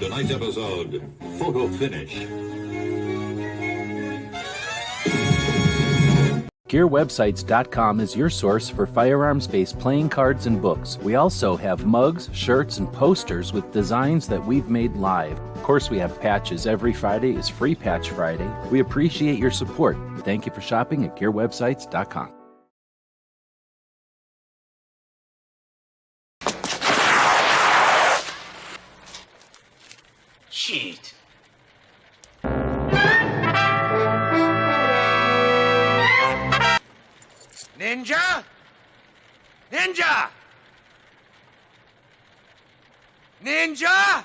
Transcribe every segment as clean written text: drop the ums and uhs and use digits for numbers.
Tonight's episode, photo finish. GearWebsites.com is your source for firearms-based playing cards and books. We also have mugs, shirts, and posters with designs that we've made live. Of course, we have patches. Every Friday is Free Patch Friday. We appreciate your support. Thank you for shopping at GearWebsites.com. Cheat. Ninja? Ninja! Ninja!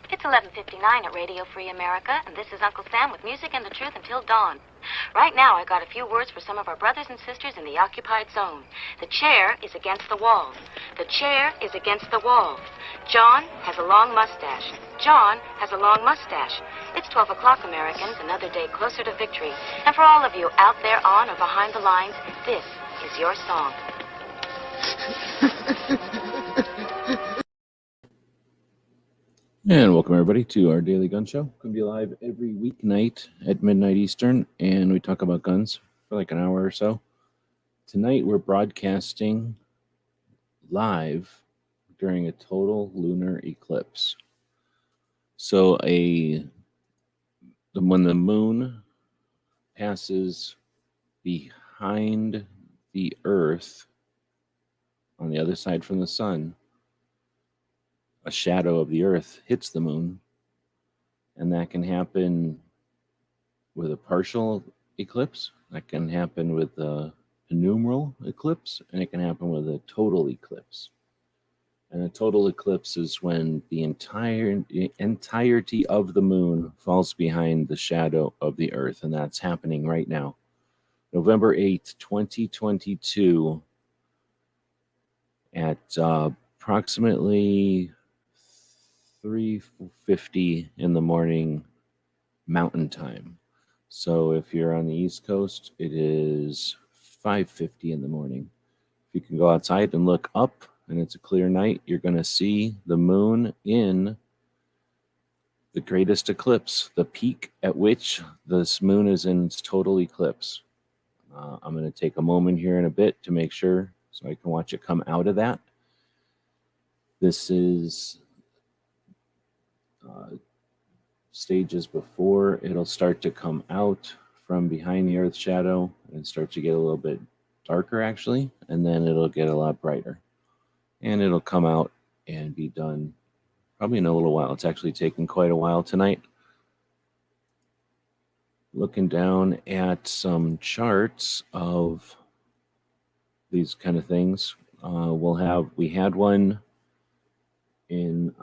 It's 11:59 at Radio Free America, and this is Uncle Sam with music and the truth until dawn. Right now, I got a few words for some of our brothers and sisters in the occupied zone. The chair is against the wall. The chair is against the wall. John has a long mustache. John has a long mustache. It's 12 o'clock, Americans, another day closer to victory. And for all of you out there on or behind the lines, this is your song. And welcome everybody to our daily gun show. Going to be live every weeknight at midnight Eastern, and we talk about guns for like an hour or so. Tonight we're broadcasting live during a total lunar eclipse. So when the moon passes behind the Earth on the other side from the sun, a shadow of the Earth hits the moon, and that can happen with a partial eclipse, that can happen with a penumbral eclipse, and it can happen with a total eclipse. And a total eclipse is when the entirety of the moon falls behind the shadow of the Earth, and that's happening right now. November 8th, 2022, at approximately 3:50 in the morning Mountain Time. So if you're on the East Coast, it is 5:50 in the morning. If you can go outside and look up and it's a clear night, you're going to see the moon in the greatest eclipse, the peak at which this moon is in its total eclipse. I'm going to take a moment here in a bit to make sure so I can watch it come out of that. This is stages before it'll start to come out from behind the Earth's shadow and start to get a little bit darker actually, and then it'll get a lot brighter. And it'll come out and be done probably in a little while. It's actually taken quite a while tonight. Looking down at some charts of these kind of things, we had one in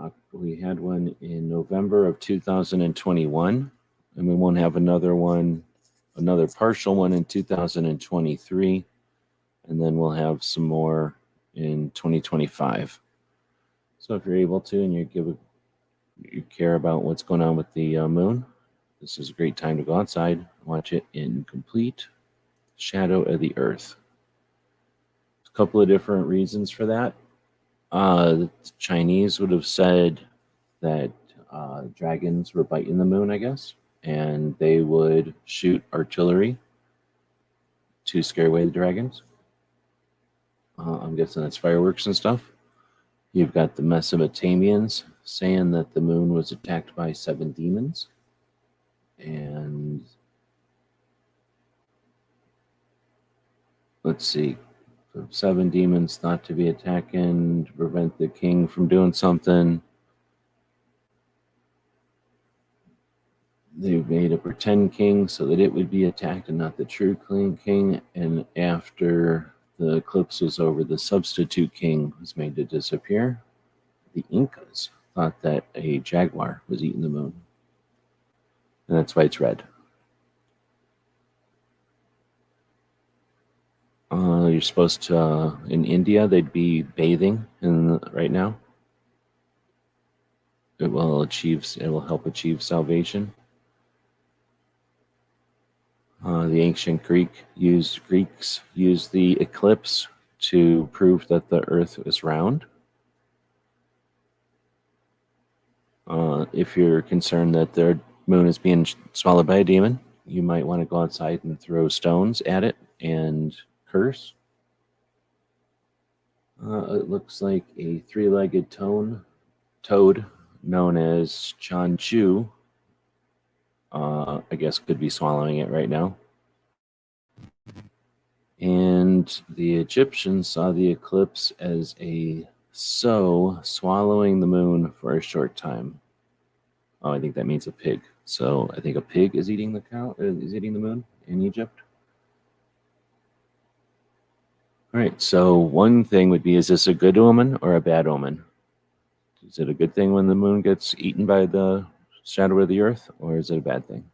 November of 2021, and we won't have another partial one in 2023, and then we'll have some more in 2025. So if you're able to and you care about what's going on with the moon, this is a great time to go outside and watch it in complete shadow of the Earth. A couple of different reasons for that. The Chinese would have said that dragons were biting the moon, I guess, and they would shoot artillery to scare away the dragons. I'm guessing that's fireworks and stuff. You've got the Mesopotamians saying that the moon was attacked by 7 demons. And let's see. 7 demons thought to be attacking to prevent the king from doing something. They made a pretend king so that it would be attacked and not the true king. And after the eclipse was over, the substitute king was made to disappear. The Incas thought that a jaguar was eating the moon. And that's why it's red. You're supposed to, in India, they'd be bathing right now. It will help achieve salvation. The ancient Greeks used the eclipse to prove that the Earth is round. If you're concerned that their moon is being swallowed by a demon, you might want to go outside and throw stones at it and curse. It looks like a three-legged toad known as Chanchu. I guess could be swallowing it right now. And the Egyptians saw the eclipse as a sow swallowing the moon for a short time. Oh, I think that means a pig. So I think a pig is eating the moon in Egypt. All right, so one thing would be, is this a good omen or a bad omen? Is it a good thing when the moon gets eaten by the shadow of the earth, or is it a bad thing?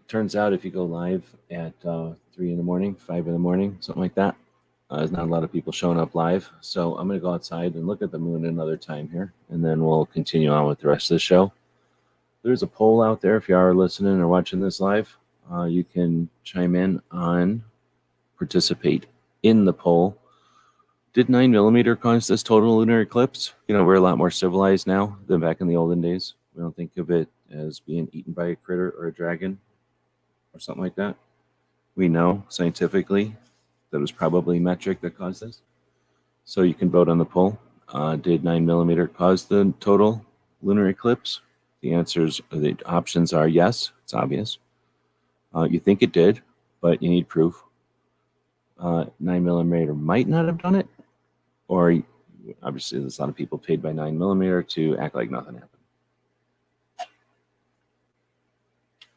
Turns out if you go live at 3 in the morning, 5 in the morning, something like that, there's not a lot of people showing up live. So I'm going to go outside and look at the moon another time here, and then we'll continue on with the rest of the show. There's a poll out there. If you are listening or watching this live, you can chime in on, participate in the poll. Did 9mm cause this total lunar eclipse? You know, we're a lot more civilized now than back in the olden days. We don't think of it as being eaten by a critter or a dragon or something like that. We know scientifically that it was probably metric that caused this. So you can vote on the poll. Did 9mm cause the total lunar eclipse? The options are yes, it's obvious. You think it did, but you need proof. 9mm might not have done it, or obviously there's a lot of people paid by 9mm to act like nothing happened.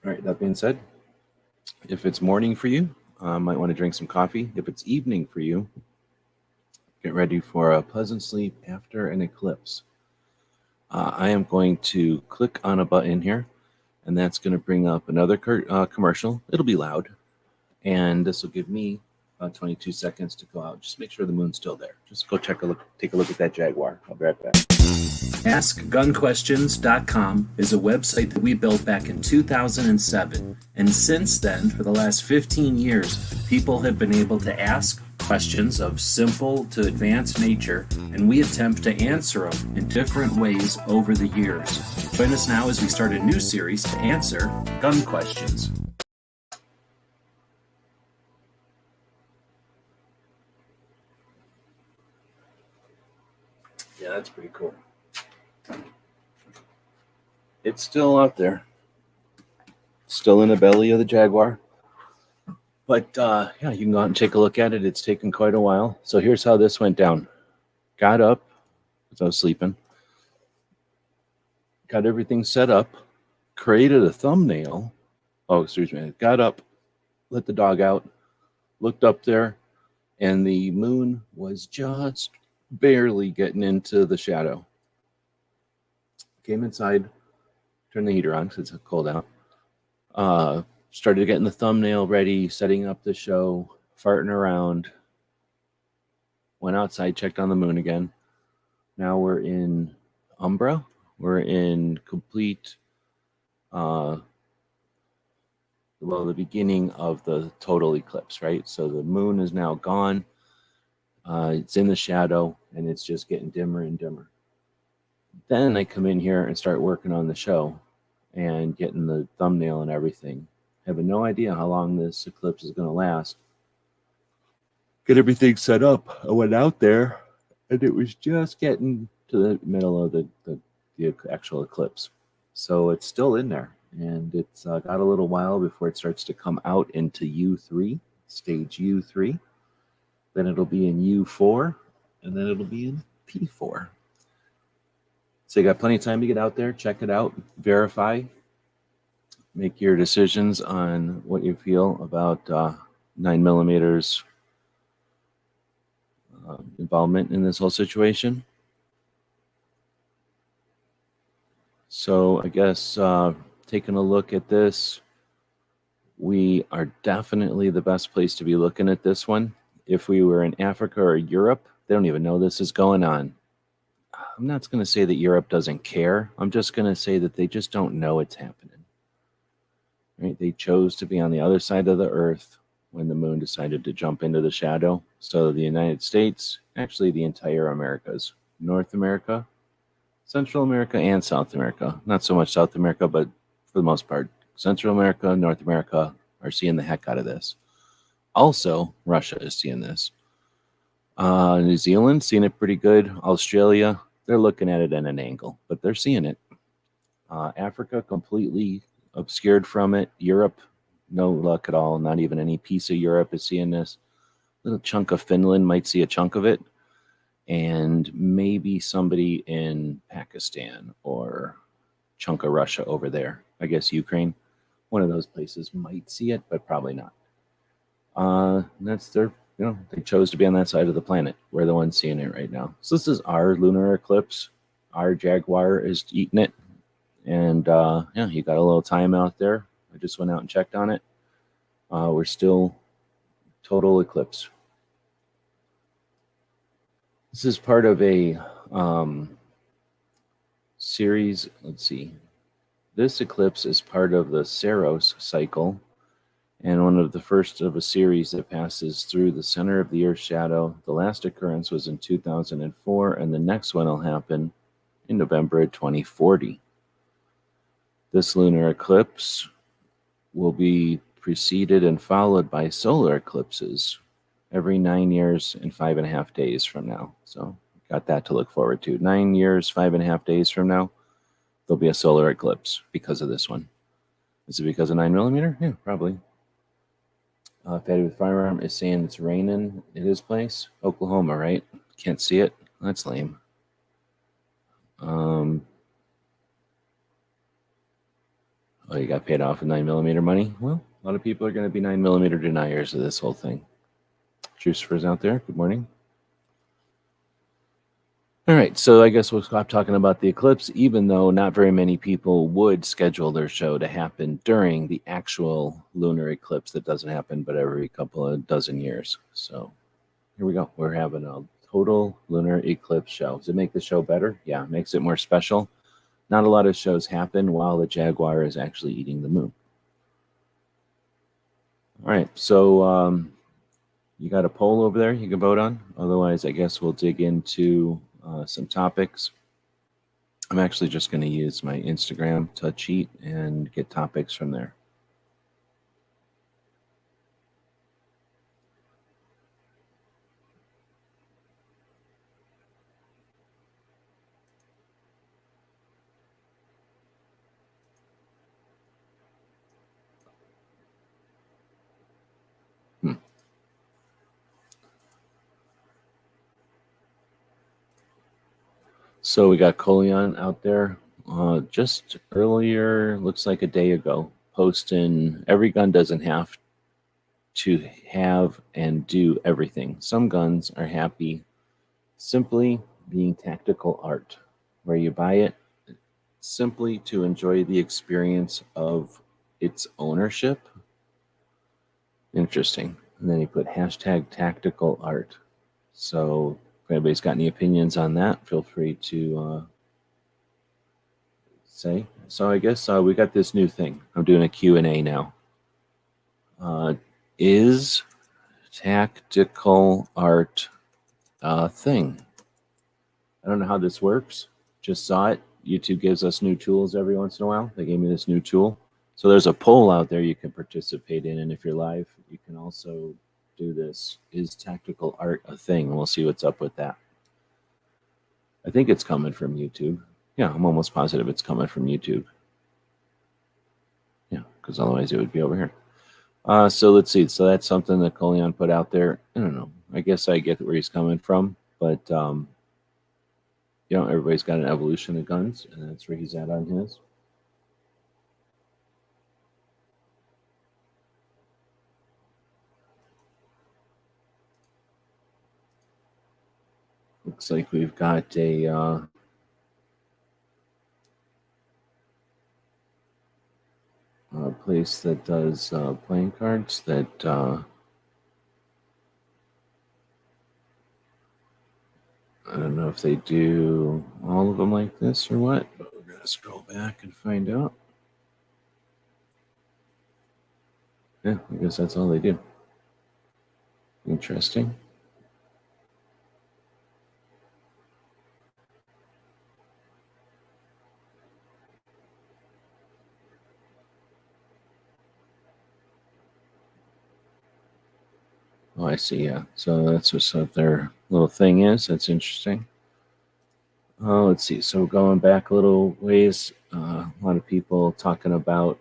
All right, that being said, if it's morning for you, might want to drink some coffee. If it's evening for you, get ready for a pleasant sleep after an eclipse. I am going to click on a button here, and that's going to bring up another commercial. It'll be loud, and this will give me about 22 seconds to go out. Just make sure the moon's still there. Just go take a look at that Jaguar. I'll be right back. AskGunQuestions.com is a website that we built back in 2007. And since then, for the last 15 years, people have been able to ask questions of simple to advanced nature, and we attempt to answer them in different ways over the years. Join us now as we start a new series to answer gun questions. Yeah, that's pretty cool. It's still out there. Still in the belly of the Jaguar. But yeah, you can go out and take a look at it. It's taken quite a while. So here's how this went down. Got up, because I was sleeping. Got everything set up. Created a thumbnail. Oh, excuse me. Got up, let the dog out, looked up there, and the moon was just barely getting into the shadow. Came inside, turned the heater on because it's cold out. Started getting the thumbnail ready, setting up the show, farting around. Went outside, checked on the moon again. Now we're in umbra. We're in complete, the beginning of the total eclipse, right? So the moon is now gone. It's in the shadow, and it's just getting dimmer and dimmer. Then I come in here and start working on the show and getting the thumbnail and everything. Having no idea how long this eclipse is going to last. Get everything set up. I went out there, and it was just getting to the middle of the actual eclipse. So it's still in there, and it's got a little while before it starts to come out into U3, stage U3. Then it'll be in U4, and then it'll be in P4. So you got plenty of time to get out there, check it out, verify, make your decisions on what you feel about 9mm's involvement in this whole situation. So I guess taking a look at this, we are definitely the best place to be looking at this one. If we were in Africa or Europe, they don't even know this is going on. I'm not going to say that Europe doesn't care. I'm just going to say that they just don't know it's happening. right? They chose to be on the other side of the Earth when the moon decided to jump into the shadow. So the United States, actually the entire Americas, North America, Central America, and South America. Not so much South America, but for the most part, Central America, North America are seeing the heck out of this. Also, Russia is seeing this. New Zealand, seeing it pretty good. Australia, they're looking at it at an angle, but they're seeing it. Africa, completely obscured from it. Europe, no luck at all. Not even any piece of Europe is seeing this. Little chunk of Finland might see a chunk of it. And maybe somebody in Pakistan or chunk of Russia over there. I guess Ukraine. One of those places might see it, but probably not. That's their, they chose to be on that side of the planet. We're the ones seeing it right now. So this is our lunar eclipse. Our Jaguar is eating it. And you got a little time out there. I just went out and checked on it. We're still total eclipse. This is part of a series. Let's see. This eclipse is part of the Saros cycle, and one of the first of a series that passes through the center of the Earth's shadow. The last occurrence was in 2004, and the next one will happen in November of 2040. This lunar eclipse will be preceded and followed by solar eclipses every 9 years and 5.5 days from now. So got that to look forward to. 9 years, 5.5 days from now, there'll be a solar eclipse because of this one. Is it because of 9mm? Yeah, probably. Fatty with Firearm is saying it's raining at his place. Oklahoma, right? Can't see it. That's lame. Oh, you got paid off with 9mm money? Well, a lot of people are going to be 9mm deniers of this whole thing. Juicers out there, good morning. All right, so I guess we'll stop talking about the eclipse, even though not very many people would schedule their show to happen during the actual lunar eclipse that doesn't happen but every couple of dozen years. So here we go. We're having a total lunar eclipse show. Does it make the show better? Yeah, it makes it more special. Not a lot of shows happen while the Jaguar is actually eating the moon. All right, so you got a poll over there you can vote on. Otherwise, I guess we'll dig into some topics. I'm actually just going to use my Instagram to cheat and get topics from there. So we got Colion out there just earlier, looks like a day ago, posting every gun doesn't have to have and do everything. Some guns are happy simply being tactical art, where you buy it simply to enjoy the experience of its ownership. Interesting. And then you put hashtag tactical art. So if anybody's got any opinions on that, feel free to say. So I guess we got this new thing. I'm doing a Q&A now. Is tactical art a thing? I don't know how this works. Just saw it. YouTube gives us new tools every once in a while. They gave me this new tool. So there's a poll out there you can participate in. And if you're live, you can also do this. Is tactical art a thing? And we'll see what's up with that. I think it's coming from YouTube. Yeah, I'm almost positive it's coming from YouTube. Yeah, because otherwise it would be over here. So let's see. So that's something that Colion put out there. I don't know. I guess I get where he's coming from. But, everybody's got an evolution of guns. And that's where he's at on his. Looks like we've got a place that does playing cards that I don't know if they do all of them like this or what, but we're going to scroll back and find out. Yeah, I guess that's all they do. Interesting. Oh, I see. Yeah. So that's what their little thing is. That's interesting. Let's see. So going back a little ways, a lot of people talking about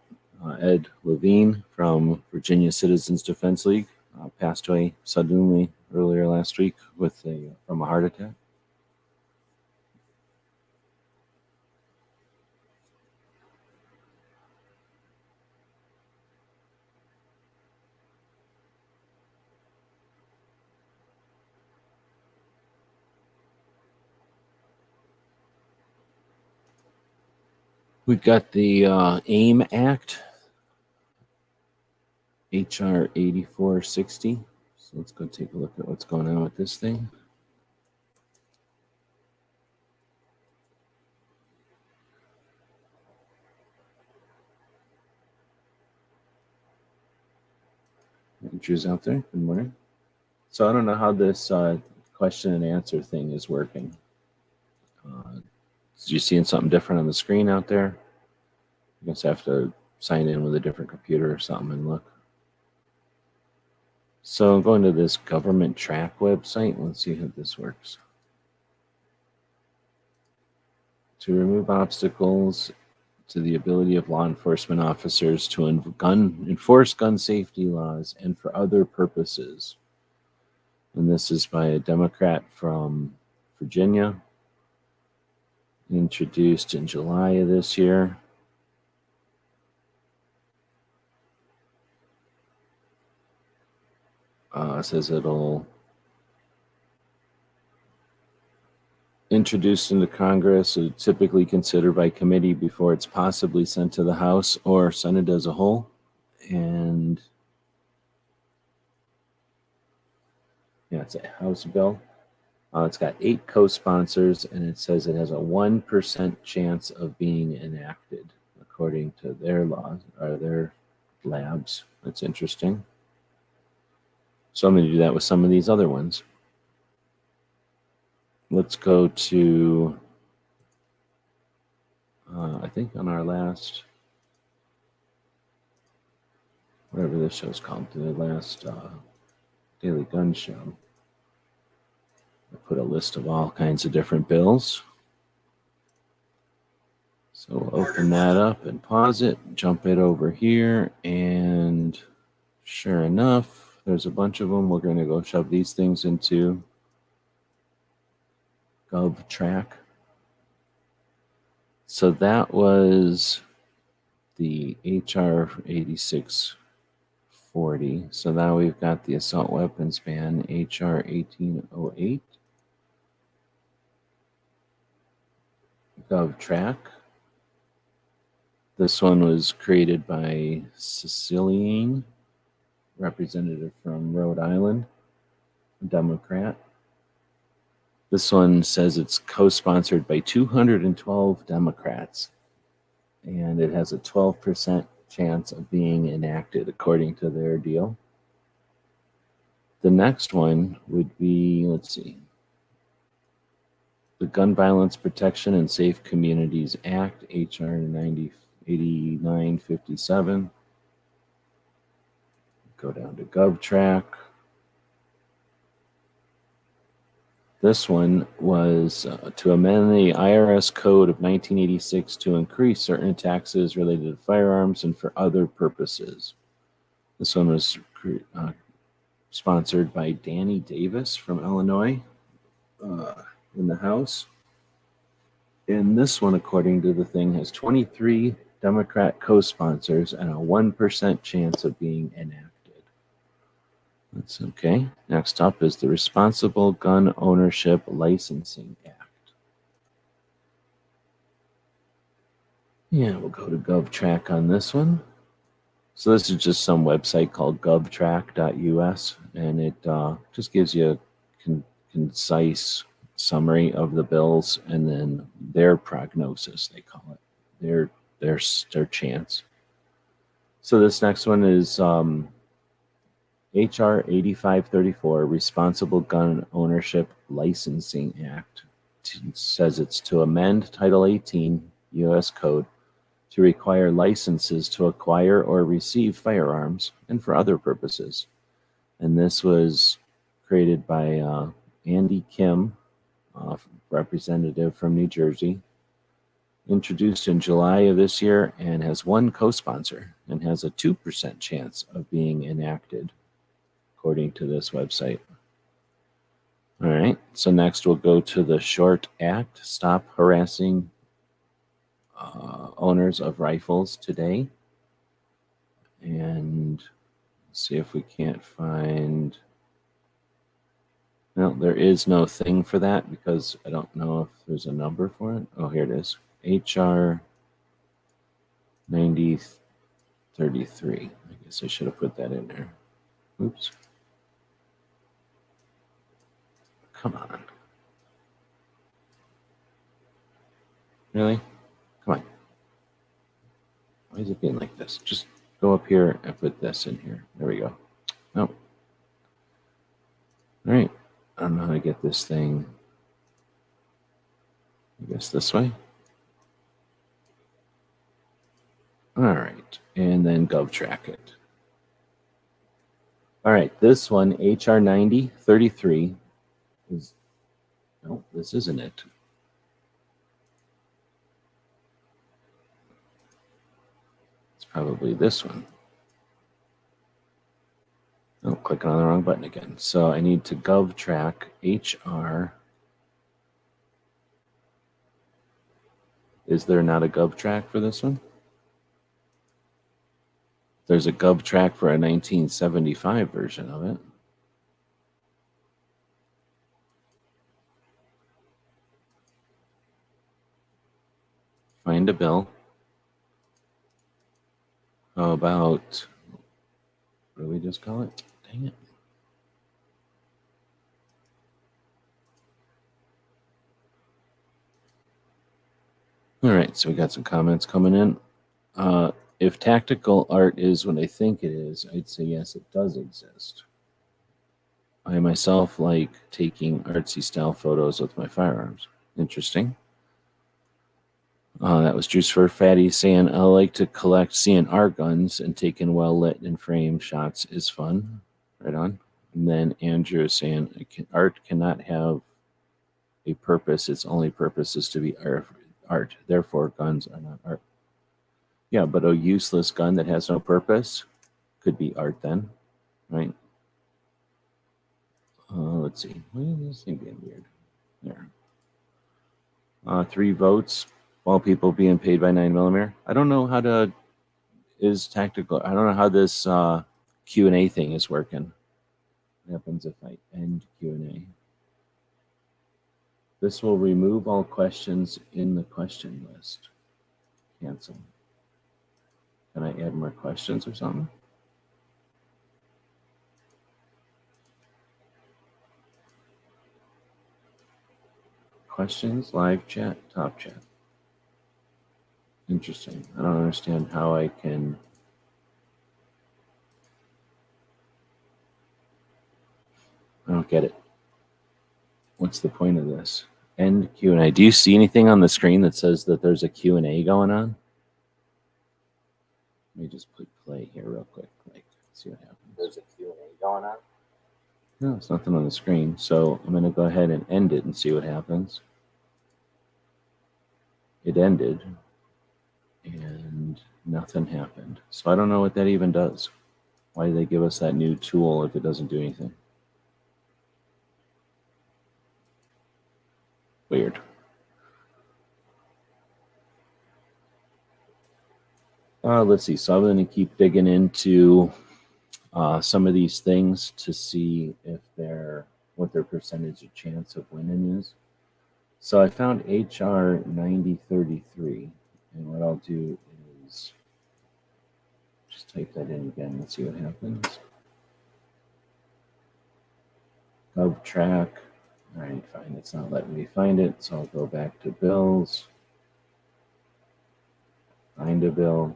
Ed Levine from Virginia Citizens Defense League passed away suddenly earlier last week from a heart attack. We've got the AIM Act, HR 8460. So let's go take a look at what's going on with this thing. Drew's out there. Good morning. So I don't know how this question and answer thing is working. You seeing something different on the screen out there? I guess I have to sign in with a different computer or something and look. So I'm going to this government track website. Let's see how this works. To remove obstacles to the ability of law enforcement officers to enforce gun safety laws and for other purposes. And this is by a Democrat from Virginia, introduced in July of this year. Says it'll introduced into Congress, typically considered by committee before it's possibly sent to the House or Senate as a whole. And yeah, it's a House bill. It's got 8 co-sponsors, and it says it has a 1% chance of being enacted, according to their laws or their labs. That's interesting. So I'm going to do that with some of these other ones. Let's go to, I think on our last, whatever this show's called, the last Daily Gun Show. I put a list of all kinds of different bills. So we'll open that up and pause it, jump it over here, and sure enough, there's a bunch of them. We're going to go shove these things into GovTrack. So that was the HR 8640. So now we've got the assault weapons ban, HR 1808. GovTrack. This one was created by Cecilian, representative from Rhode Island, Democrat. This one says it's co-sponsored by 212 Democrats, and it has a 12% chance of being enacted according to their deal. The next one would be, let's see, the Gun Violence Protection and Safe Communities Act, HR 8957. Go down to GovTrack. This one was to amend the IRS Code of 1986 to increase certain taxes related to firearms and for other purposes. This one was sponsored by Danny Davis from Illinois in the House. And this one, according to the thing, has 23 Democrat co-sponsors and a 1% chance of being enacted. That's okay. Next up is the Responsible Gun Ownership Licensing Act. Yeah, we'll go to GovTrack on this one. So this is just some website called govtrack.us, and it just gives you a concise summary of the bills and then their prognosis, they call it, their chance. So this next one is H.R. 8534, Responsible Gun Ownership Licensing Act, says it's to amend Title 18 U.S. Code to require licenses to acquire or receive firearms and for other purposes. And this was created by Andy Kim, representative from New Jersey, introduced in July of this year, and has one co-sponsor and has a 2% chance of being enacted, according to this website. All right, so next we'll go to the short act, Stop Harassing Owners of Rifles Today. And see if we can't find... No, there is no thing for that because I don't know if there's a number for it. Oh, here it is. HR 9033. I guess I should have put that in there. Oops. Come on. Really? Come on. Why is it being like this? Just go up here and put this in here. There we go. Nope. All right. I don't know how to get this thing. I guess this way. All right. And then GovTrack it. All right. This one, HR 9033, is... No, this isn't it. It's probably this one. Oh, clicking on the wrong button again. So I need to GovTrack HR. Is there not a GovTrack for this one? There's a GovTrack for a 1975 version of it. Find a bill. How about, what do we just call it? Dang it. All right, so we got some comments coming in. If tactical art is what I think it is, I'd say yes, it does exist. I myself like taking artsy style photos with my firearms. Interesting. That was Juice for Fatty saying, I like to collect CNR guns, and taking well lit and framed shots is fun. Right on. And then Andrew is saying, art cannot have a purpose. Its only purpose is to be art. Therefore, guns are not art. Yeah, but a useless gun that has no purpose could be art then, right? Let's see. Why is this thing being weird? There. 3 votes. While people being paid by 9mm. I don't know how to... Is tactical... I don't know how this Q&A thing is working. What happens if I end Q&A? This will remove all questions in the question list. Cancel. Can I add more questions or something? Questions, live chat, top chat. Interesting. I don't understand how I can... I don't get it. What's the point of this? End Q&A. Do you see anything on the screen that says that there's a Q&A going on? Let me just put play here real quick. Like, see what happens. There's a Q&A going on? No, it's nothing on the screen. So I'm going to go ahead and end it and see what happens. It ended. And nothing happened. So I don't know what that even does. Why do they give us that new tool if it doesn't do anything? Weird. Let's see. So I'm going to keep digging into some of these things to see if what their percentage of chance of winning is. So I found HR 9033, and what I'll do is just type that in again and see what happens. GovTrack. All right, fine. It's not letting me find it, so I'll go back to bills. Find a bill.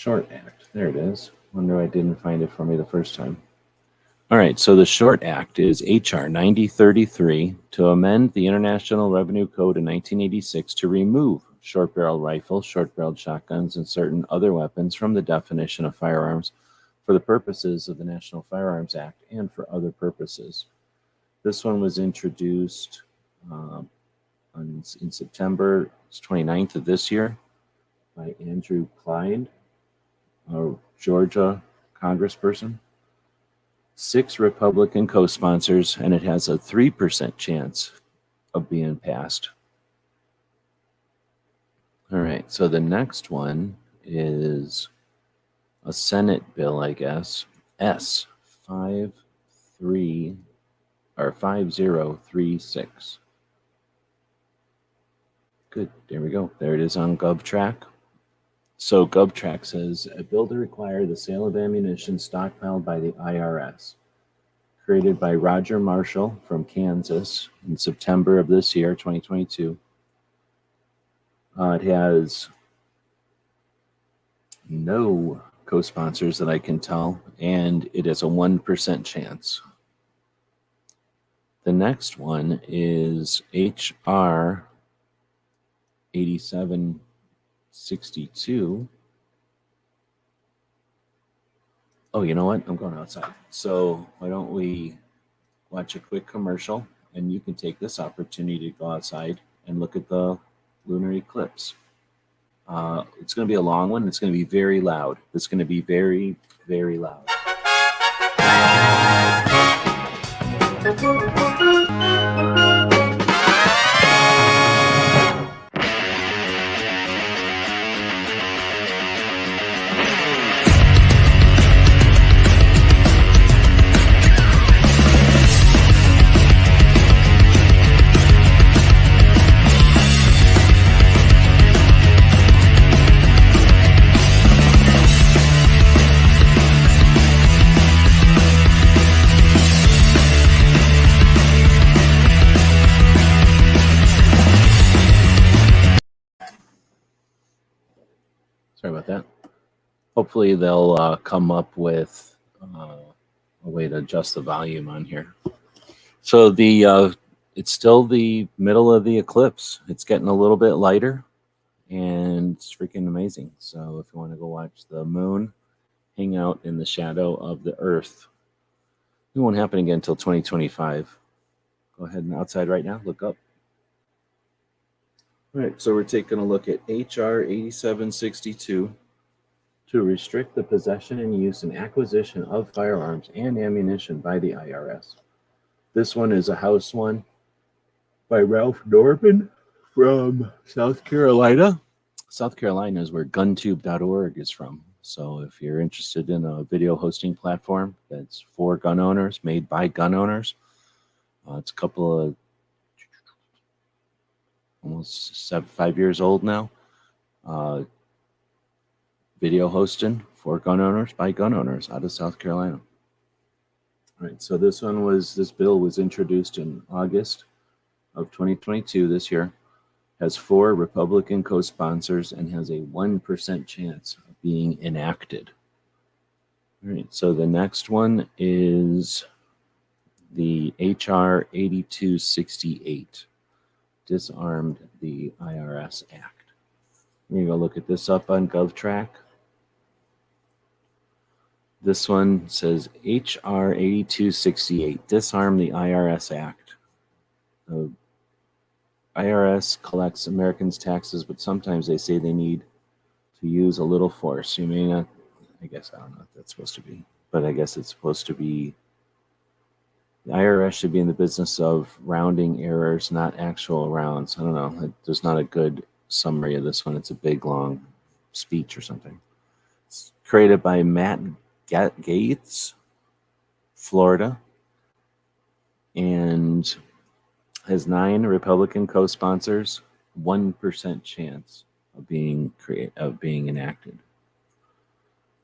Short Act. There it is. Wonder I didn't find it for me the first time. All right, so the Short Act is H.R. 9033 to amend the International Revenue Code in 1986 to remove short-barreled rifles, short-barreled shotguns, and certain other weapons from the definition of firearms for the purposes of the National Firearms Act and for other purposes. This one was introduced in September 29th of this year by Andrew Clyde, a Georgia congressperson. 6 Republican co-sponsors, and it has a 3% chance of being passed. All right, so the next one is a Senate bill, I guess, S5036. Good, there we go. There it is on GovTrack. So GovTrack says, a bill to require the sale of ammunition stockpiled by the IRS, created by Roger Marshall from Kansas in September of this year, 2022. It has no co-sponsors that I can tell, and it has a 1% chance. The next one is H.R. 8762. Oh, you know what? I'm going outside. So why don't we watch a quick commercial, and you can take this opportunity to go outside and look at the lunar eclipse. It's going to be a long one. It's going to be very loud. It's going to be very, very loud. Sorry about that. Hopefully they'll come up with a way to adjust the volume on here. So it's still the middle of the eclipse. It's getting a little bit lighter, and it's freaking amazing. So if you want to go watch the moon hang out in the shadow of the Earth, it won't happen again until 2025. Go ahead and outside right now, look up. All right, so we're taking a look at H.R. 8762 to restrict the possession and use and acquisition of firearms and ammunition by the IRS. This one is a House one by Ralph Norman from South Carolina. South Carolina is where guntube.org is from. So if you're interested in a video hosting platform that's for gun owners, made by gun owners, it's a couple of almost 5 years old now. Video hosting for gun owners by gun owners out of South Carolina. All right, so this bill was introduced in August of 2022 this year, has 4 Republican co-sponsors, and has a 1% chance of being enacted. All right, so the next one is the H.R. 8268. Disarmed the IRS Act. We're going to go look at this up on GovTrack. This one says H.R. 8268, Disarm the IRS Act. The IRS collects Americans' taxes, but sometimes they say they need to use a little force. You may not, I guess, I don't know what that's supposed to be, but I guess it's supposed to be, the IRS should be in the business of rounding errors, not actual rounds. I don't know. There's not a good summary of this one. It's a big, long speech or something. It's created by Matt Gates, Florida, and has 9 Republican co-sponsors, 1% chance of being enacted.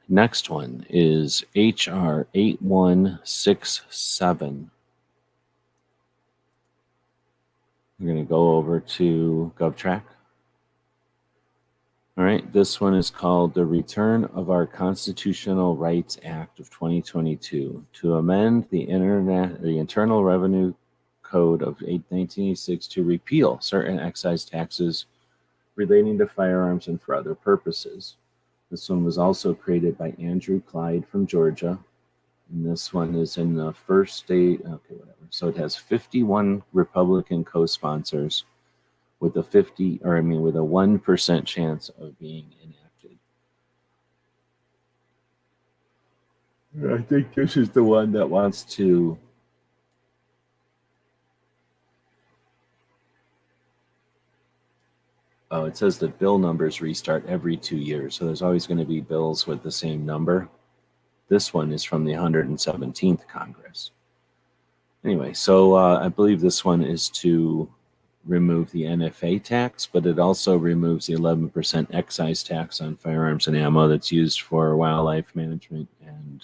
Next one is H.R. 8167. We're going to go over to GovTrack. All right, this one is called The Return of Our Constitutional Rights Act of 2022 to amend the Internal Revenue Code of 1986 to repeal certain excise taxes relating to firearms and for other purposes. This one was also created by Andrew Clyde from Georgia. And this one is in the first state. Okay, whatever. So it has 51 Republican co-sponsors with a 1% chance of being enacted. I think this is the one that wants to it says that bill numbers restart every 2 years. So there's always going to be bills with the same number. This one is from the 117th Congress. Anyway, so I believe this one is to remove the NFA tax, but it also removes the 11% excise tax on firearms and ammo that's used for wildlife management and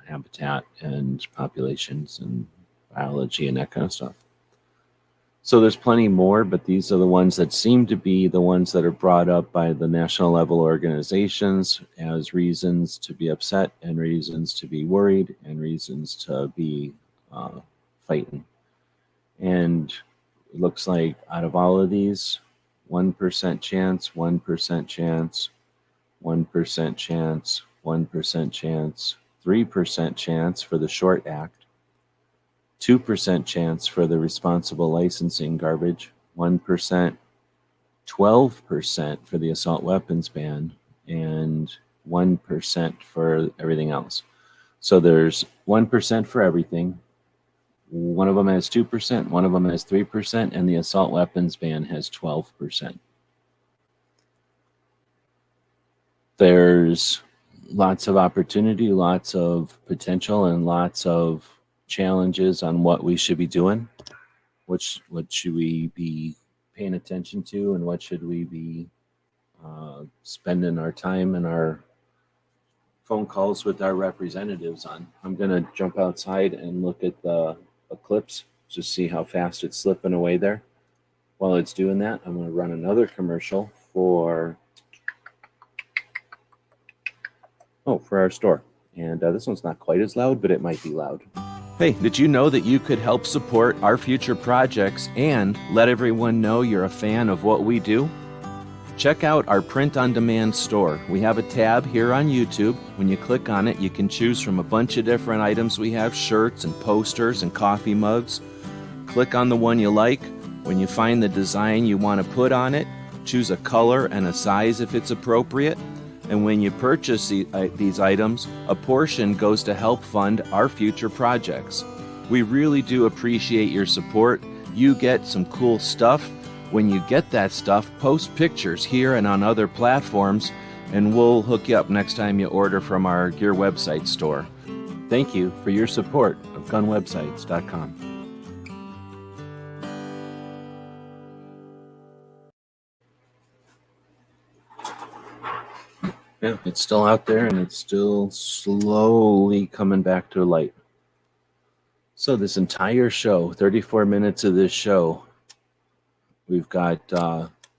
habitat and populations and biology and that kind of stuff. So there's plenty more, but these are the ones that seem to be the ones that are brought up by the national level organizations as reasons to be upset and reasons to be worried and reasons to be fighting. And it looks like out of all of these, 1% chance, 1% chance, 1% chance, 1% chance, 3% chance for the Short Act, 2% chance for the responsible licensing garbage, 1%, 12% for the assault weapons ban, and 1% for everything else. So there's 1% for everything. One of them has 2%, one of them has 3%, and the assault weapons ban has 12%. There's lots of opportunity, lots of potential, and lots of challenges on what we should be doing. What should we be paying attention to, and what should we be spending our time and our phone calls with our representatives on. I'm going to jump outside and look at the eclipse, just see how fast it's slipping away there. While it's doing that, I'm going to run another commercial for our store. And this one's not quite as loud, but it might be loud. Hey, did you know that you could help support our future projects and let everyone know you're a fan of what we do? Check out our print-on-demand store. We have a tab here on YouTube. When you click on it, you can choose from a bunch of different items. We have shirts and posters and coffee mugs. Click on the one you like. When you find the design you want to put on it, choose a color and a size if it's appropriate. And when you purchase these items, a portion goes to help fund our future projects. We really do appreciate your support. You get some cool stuff. When you get that stuff, post pictures here and on other platforms, and we'll hook you up next time you order from our Gear website store. Thank you for your support of gunwebsites.com. Yeah, it's still out there, and it's still slowly coming back to light. So this entire show, 34 minutes of this show, we've got,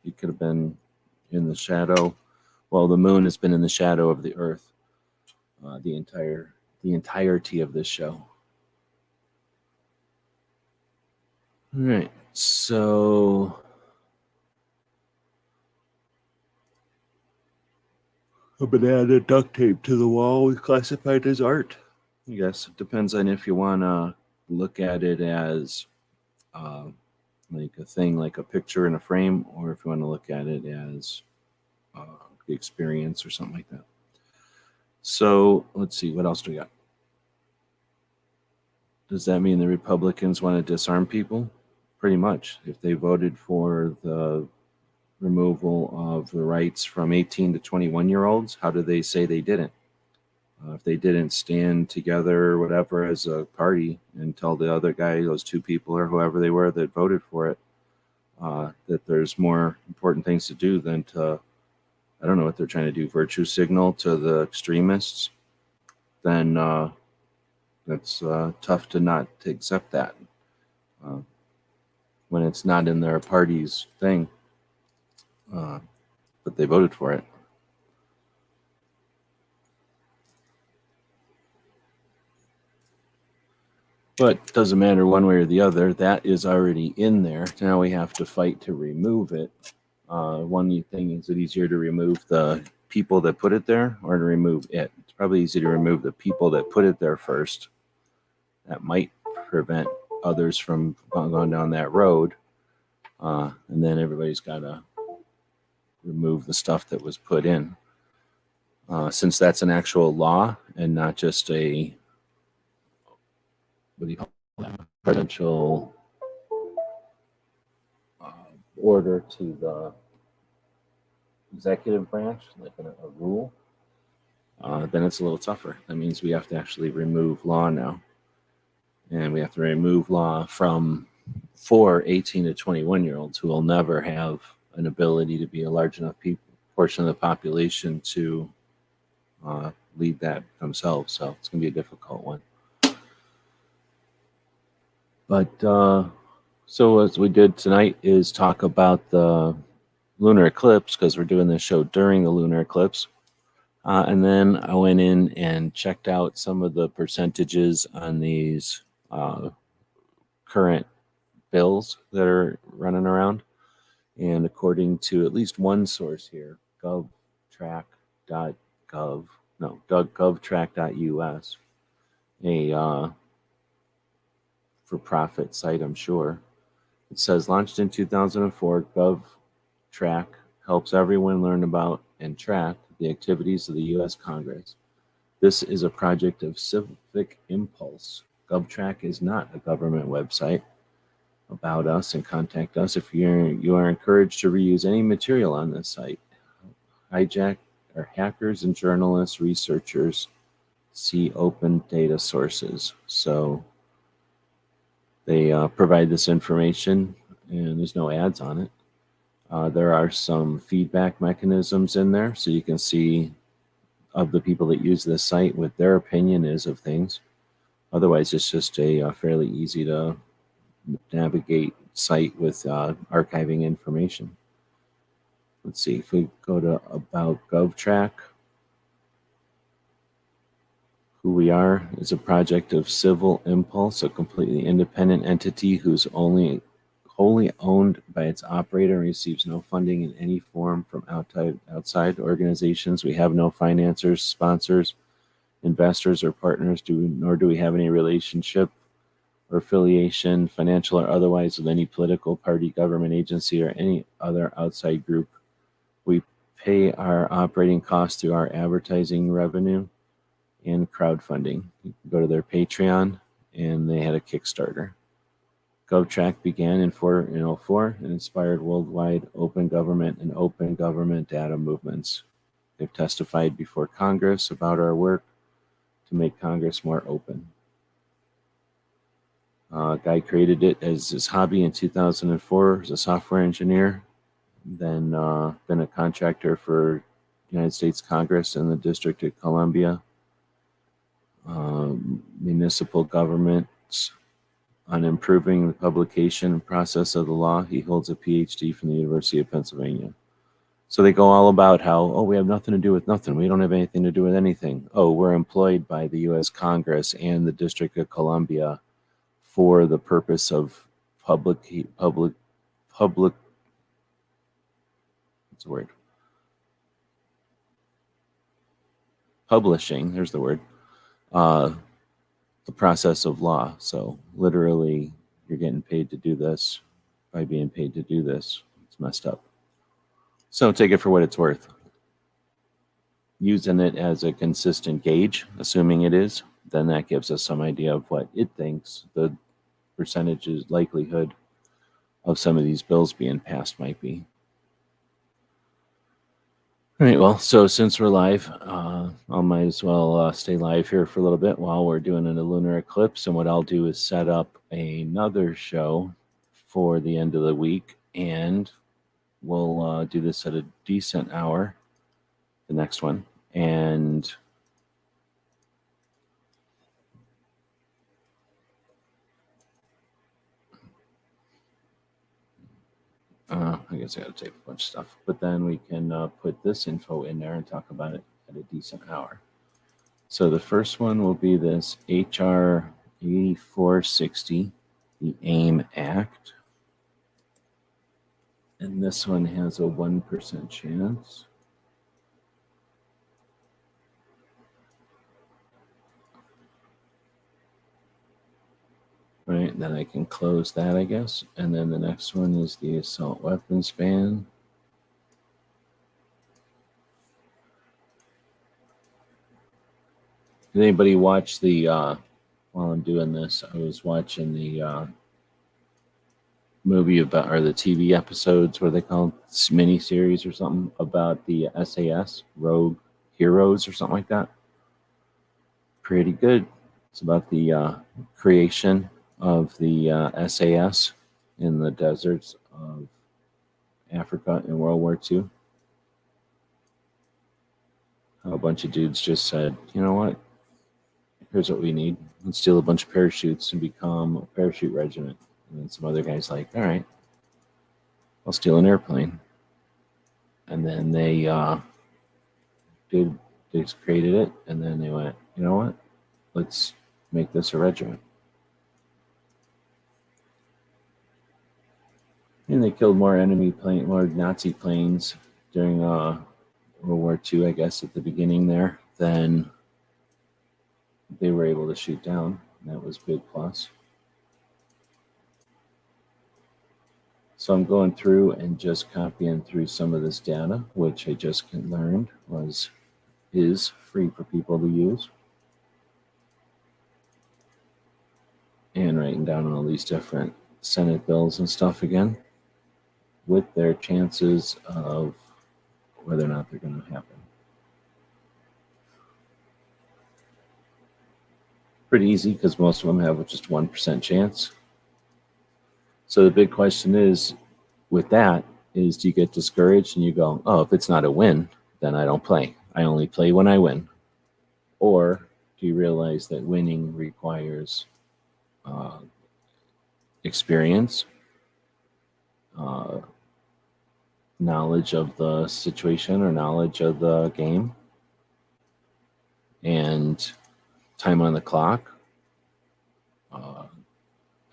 you could have been in the shadow. Well, the moon has been in the shadow of the earth, the entirety of this show. All right, so a banana duct tape to the wall is classified as art. I guess it depends on if you want to look at it as like a thing, like a picture in a frame, or if you want to look at it as the experience or something like that. So let's see, what else do we got? Does that mean the Republicans want to disarm people? Pretty much. If they voted for the removal of the rights from 18 to 21-year-olds, how do they say they didn't? If they didn't stand together or whatever as a party and tell the other guy, those two people or whoever they were that voted for it, that there's more important things to do than to, I don't know what they're trying to do, virtue signal to the extremists, then that's tough to not to accept that when it's not in their party's thing, but they voted for it. But doesn't matter one way or the other. That is already in there. Now we have to fight to remove it. One thing, is it easier to remove the people that put it there or to remove it? It's probably easy to remove the people that put it there first. That might prevent others from going down that road. And then everybody's got to remove the stuff that was put in. Since that's an actual law and not just a, what do you call that, presidential order to the executive branch, like a rule, then it's a little tougher. That means we have to actually remove law now. And we have to remove law for 18 to 21-year-olds who will never have an ability to be a large enough portion of the population to lead that themselves. So it's going to be a difficult one. But so as we did tonight is talk about the lunar eclipse, because we're doing this show during the lunar eclipse. And then I went in and checked out some of the percentages on these current bills that are running around. And according to at least one source here, govtrack.us, a for-profit site, I'm sure. It says, launched in 2004, GovTrack helps everyone learn about and track the activities of the U.S. Congress. This is a project of civic impulse. GovTrack is not a government website. About us and contact us if you are encouraged to reuse any material on this site. Hijack or hackers and journalists, researchers see open data sources. So they provide this information and there's no ads on it. There are some feedback mechanisms in there so you can see of the people that use this site what their opinion is of things. Otherwise, it's just a fairly easy to navigate site with archiving information. Let's see if we go to About GovTrack. Who we are is a project of civil impulse, a completely independent entity who's wholly owned by its operator and receives no funding in any form from outside organizations. We have no financiers, sponsors, investors, or partners, nor do we have any relationship or affiliation, financial or otherwise, with any political party, government agency, or any other outside group. We pay our operating costs through our advertising revenue and crowdfunding. You can go to their Patreon, and they had a Kickstarter. GovTrack began in 2004 and inspired worldwide open government and open government data movements. They've testified before Congress about our work to make Congress more open. Guy created it as his hobby in 2004 as a software engineer, then been a contractor for United States Congress and the District of Columbia, municipal governments on improving the publication process of the law. He holds a PhD from the University of Pennsylvania. So they go all about how, we have nothing to do with nothing. We don't have anything to do with anything. We're employed by the U.S. Congress and the District of Columbia for the purpose of what's the word? Publishing, there's the word, the process of law. So literally, you're getting paid to do this by being paid to do this. It's messed up. So take it for what it's worth. Using it as a consistent gauge, assuming it is, then that gives us some idea of what it thinks the percentages likelihood of some of these bills being passed might be. All right, well, so since we're live, I might as well stay live here for a little bit while we're doing a lunar eclipse. And what I'll do is set up another show for the end of the week, and we'll do this at a decent hour, the next one. And I guess I got to tape a bunch of stuff, but then we can put this info in there and talk about it at a decent hour. So the first one will be this HR 8460, the AIM Act. And this one has a 1% chance. Right, then I can close that, I guess. And then the next one is the assault weapons ban. Did anybody watch the, while I'm doing this, I was watching the movie about, or the TV episodes, what are they called? Mini series or something about the SAS, Rogue Heroes or something like that. Pretty good. It's about the creation of the SAS in the deserts of Africa in World War II. A bunch of dudes just said, you know what? Here's what we need. Let's steal a bunch of parachutes and become a parachute regiment. And then some other guy's like, all right, I'll steal an airplane. And then they created it. And then they went, you know what? Let's make this a regiment. And they killed more more Nazi planes during World War II, I guess, at the beginning there, than they were able to shoot down. That was a big plus. So I'm going through and just copying through some of this data, which I just learned is free for people to use. And writing down all these different Senate bills and stuff again, with their chances of whether or not they're going to happen. Pretty easy because most of them have just 1% chance. So the big question is, with that, is do you get discouraged and you go, oh, if it's not a win, then I don't play. I only play when I win. Or do you realize that winning requires experience, knowledge of the situation or knowledge of the game, and time on the clock.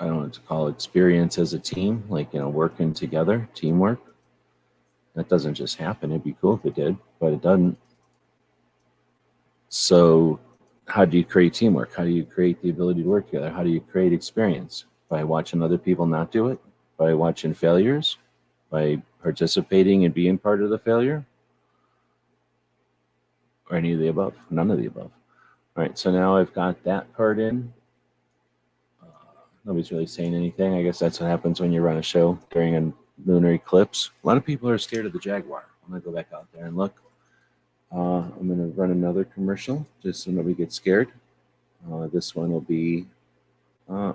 I don't know what to call it, experience as a team, like, working together, teamwork. That doesn't just happen. It'd be cool if it did, but it doesn't. So how do you create teamwork? How do you create the ability to work together? How do you create experience? By watching other people not do it? By watching failures? By participating and being part of the failure? Or any of the above? None of the above. All right, so now I've got that part in. Nobody's really saying anything. I guess that's what happens when you run a show during a lunar eclipse. A lot of people are scared of the Jaguar. I'm going to go back out there and look. I'm going to run another commercial just so nobody gets scared. This one will be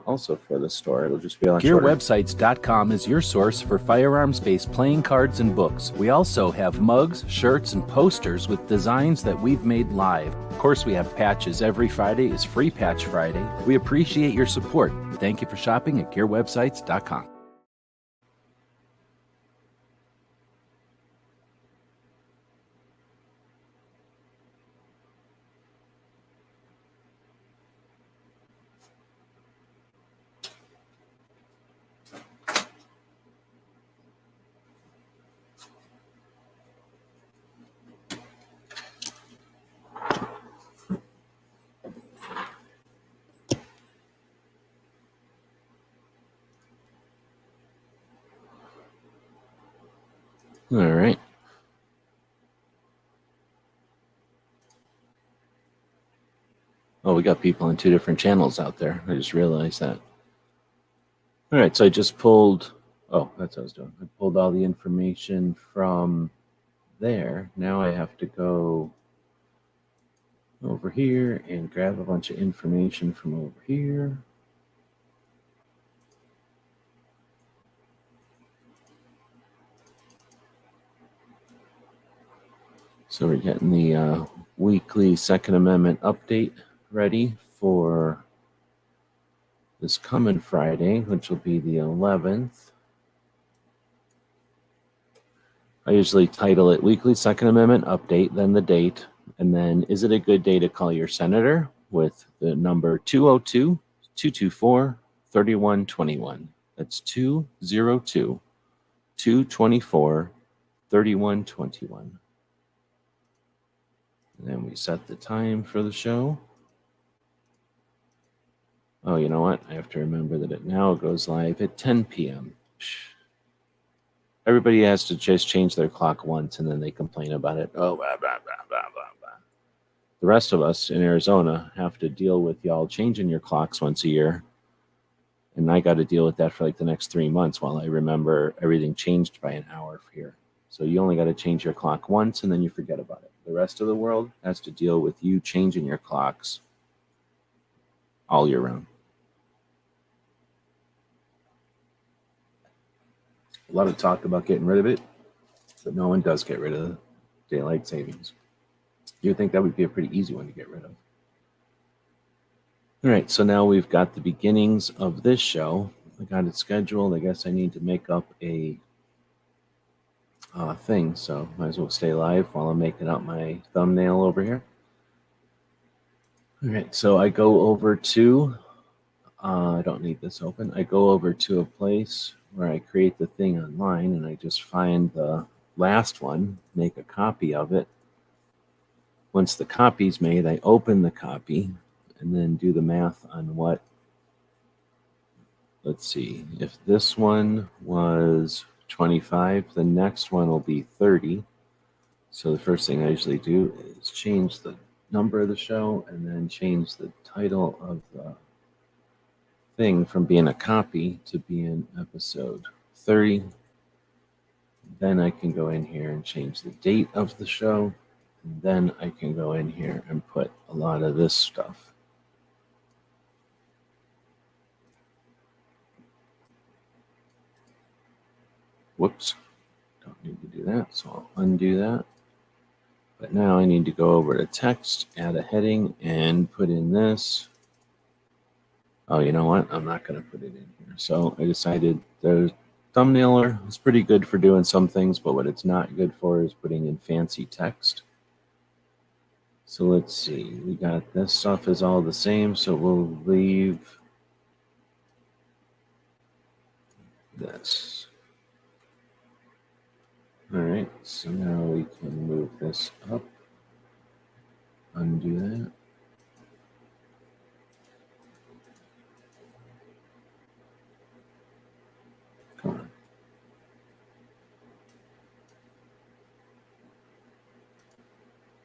also for the store. It'll just be a lot shorter. GearWebsites.com is your source for firearms-based playing cards and books. We also have mugs, shirts, and posters with designs that we've made live. Of course, we have patches. Every Friday is Free Patch Friday. We appreciate your support. Thank you for shopping at GearWebsites.com. All right. Oh, we got people on two different channels out there. I just realized that. All right, so I just pulled, that's what I was doing. I pulled all the information from there. Now I have to go over here and grab a bunch of information from over here. So we're getting the weekly Second Amendment update ready for this coming Friday, which will be the 11th. I usually title it Weekly Second Amendment Update, then the date, and then is it a good day to call your senator with the number 202 224-3121. That's 202-224-3121. And then we set the time for the show. Oh, you know what? I have to remember that it now goes live at 10 p.m. Everybody has to just change their clock once and then they complain about it. Oh, blah, blah, blah, blah, blah, blah. The rest of us in Arizona have to deal with y'all changing your clocks once a year. And I got to deal with that for like the next 3 months while I remember everything changed by an hour here. So you only got to change your clock once and then you forget about it. The rest of the world has to deal with you changing your clocks all year round. A lot of talk about getting rid of it, but no one does get rid of daylight savings. You'd think that would be a pretty easy one to get rid of. All right, so now we've got the beginnings of this show. I got it scheduled. I guess I need to make up a thing, so might as well stay live while I'm making up my thumbnail over here. All right, so I go over to, I don't need this open. I go over to a place where I create the thing online and I just find the last one, make a copy of it. Once the copy's made, I open the copy and then do the math on what, let's see, if this one was 25, the next one will be 30. So the first thing I usually do is change the number of the show and then change the title of the thing from being a copy to being episode 30. Then I can go in here and change the date of the show. And then I can go in here and put a lot of this stuff. Whoops, don't need to do that, so I'll undo that. But now I need to go over to text, add a heading, and put in this. Oh, you know what? I'm not going to put it in here. So I decided the thumbnailer is pretty good for doing some things, but what it's not good for is putting in fancy text. So let's see. We got this stuff is all the same, so we'll leave this. All right, so now we can move this up. Undo that. Come on.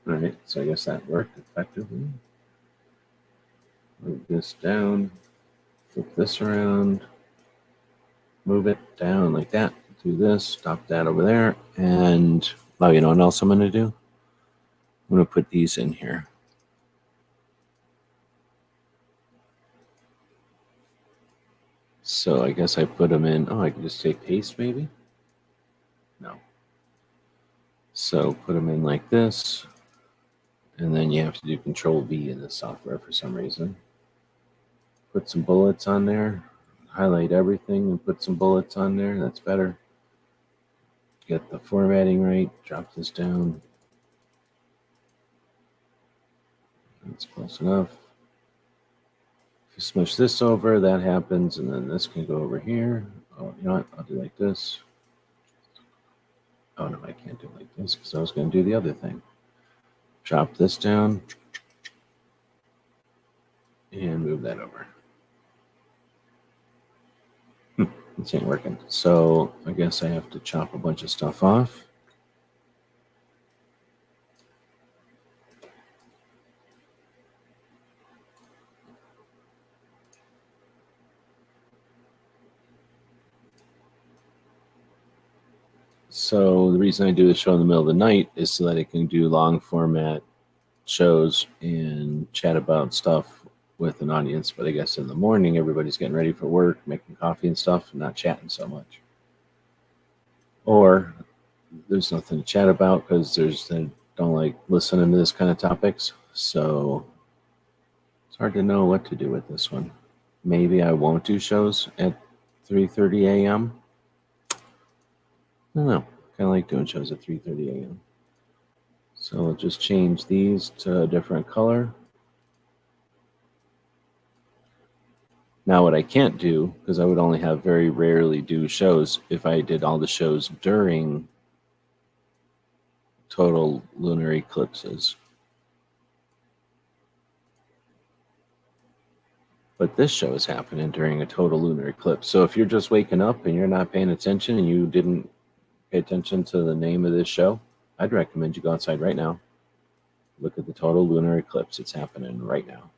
All right, so I guess that worked effectively. Move this down, flip this around, move it down like that. Do this, stop that over there, and oh, you know what else I'm going to do? I'm going to put these in here. So I guess I put them in. Oh, I can just say paste maybe? No. So put them in like this. And then you have to do Control V in the software for some reason. Put some bullets on there. Highlight everything and put some bullets on there. That's better. Get the formatting right. Drop this down. That's close enough. If you smush this over, that happens, and then this can go over here. Oh, you know what? I'll do like this. Oh, no, I can't do it like this because I was going to do the other thing. Drop this down and move that over. This ain't working. So I guess I have to chop a bunch of stuff off. So the reason I do the show in the middle of the night is so that I can do long format shows and chat about stuff with an audience. But I guess in the morning, everybody's getting ready for work, making coffee and stuff, and not chatting so much. Or there's nothing to chat about because they don't like listening to this kind of topics. So it's hard to know what to do with this one. Maybe I won't do shows at 3:30 a.m. I don't know. Kind of like doing shows at 3:30 a.m. So I'll just change these to a different color. Now, what I can't do, because I would only have very rarely do shows if I did all the shows during total lunar eclipses. But this show is happening during a total lunar eclipse. So if you're just waking up and you're not paying attention and you didn't pay attention to the name of this show, I'd recommend you go outside right now. Look at the total lunar eclipse. It's happening right now.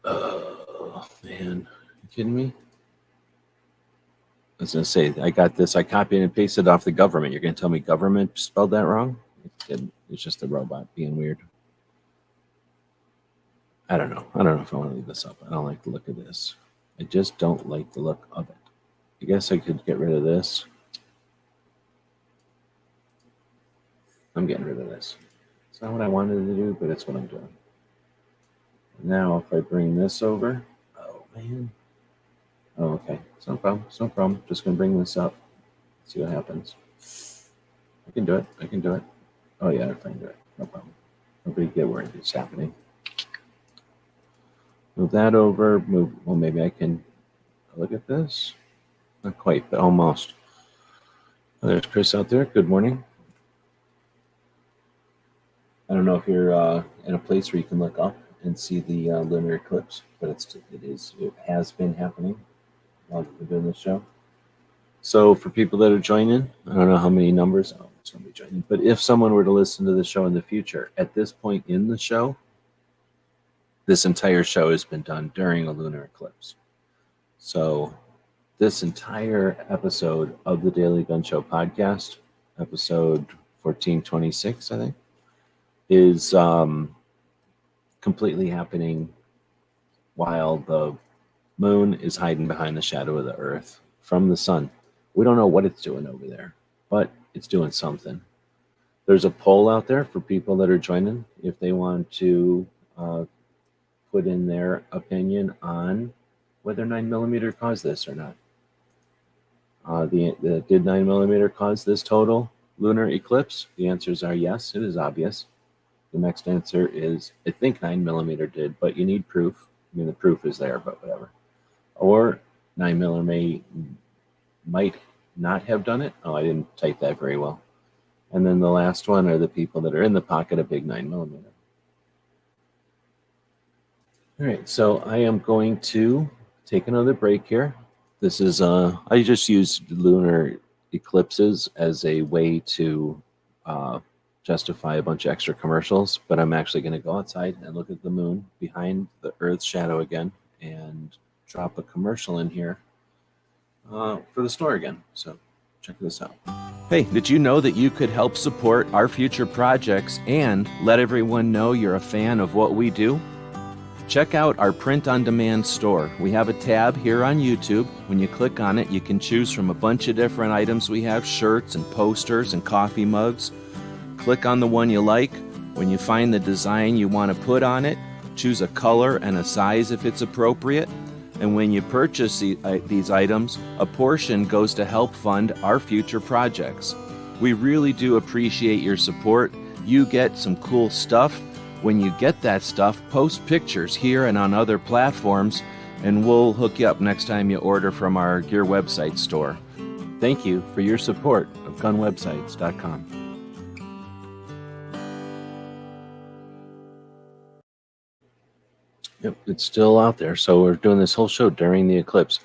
Oh, man. You kidding me? I was going to say, I got this. I copied and pasted off the government. You're going to tell me government spelled that wrong? It's just a robot being weird. I don't know. I don't know if I want to leave this up. I don't like the look of this. I just don't like the look of it. I guess I could get rid of this. I'm getting rid of this. It's not what I wanted to do, but it's what I'm doing. Now, if I bring this over, oh man. Oh, okay. It's no problem. It's no problem. Just gonna bring this up. See what happens. I can do it. I can do it. Oh yeah, I can do it. No problem. Nobody get worried. It's happening. Move that over. Move. Well, maybe I can look at this. Not quite, but almost. Oh, there's Chris out there. Good morning. I don't know if you're in a place where you can look up and see the lunar eclipse, but it has been happening while we're doing this show. So for people that are joining, I don't know how many numbers. Oh, somebody joining. But if someone were to listen to the show in the future, at this point in the show, this entire show has been done during a lunar eclipse. So this entire episode of the Daily Gun Show podcast, episode 1426, I think, is completely happening while the moon is hiding behind the shadow of the earth from the sun. We don't know what it's doing over there, but it's doing something. There's a poll out there for people that are joining if they want to put in their opinion on whether 9mm caused this or not. Did 9mm cause this total lunar eclipse? The answers are yes, it is obvious. The next answer is, I think 9mm did, but you need proof. I mean, the proof is there, but whatever. Or 9mm might not have done it. Oh, I didn't type that very well. And then the last one are the people that are in the pocket of big 9mm. All right, so I am going to take another break here. This is, I just use lunar eclipses as a way to justify a bunch of extra commercials, but I'm actually going to go outside and look at the moon behind the Earth's shadow again and drop a commercial in here for the store again. So check this out. Hey, did you know that you could help support our future projects and let everyone know you're a fan of what we do? Check out our print-on-demand store. We have a tab here on YouTube. When you click on it, you can choose from a bunch of different items. We have shirts and posters and coffee mugs. Click on the one you like. When you find the design you want to put on it, choose a color and a size if it's appropriate. And when you purchase these items, a portion goes to help fund our future projects. We really do appreciate your support. You get some cool stuff. When you get that stuff, post pictures here and on other platforms, and we'll hook you up next time you order from our Gear website store. Thank you for your support of gunwebsites.com. Yep, it's still out there. So we're doing this whole show during the eclipse.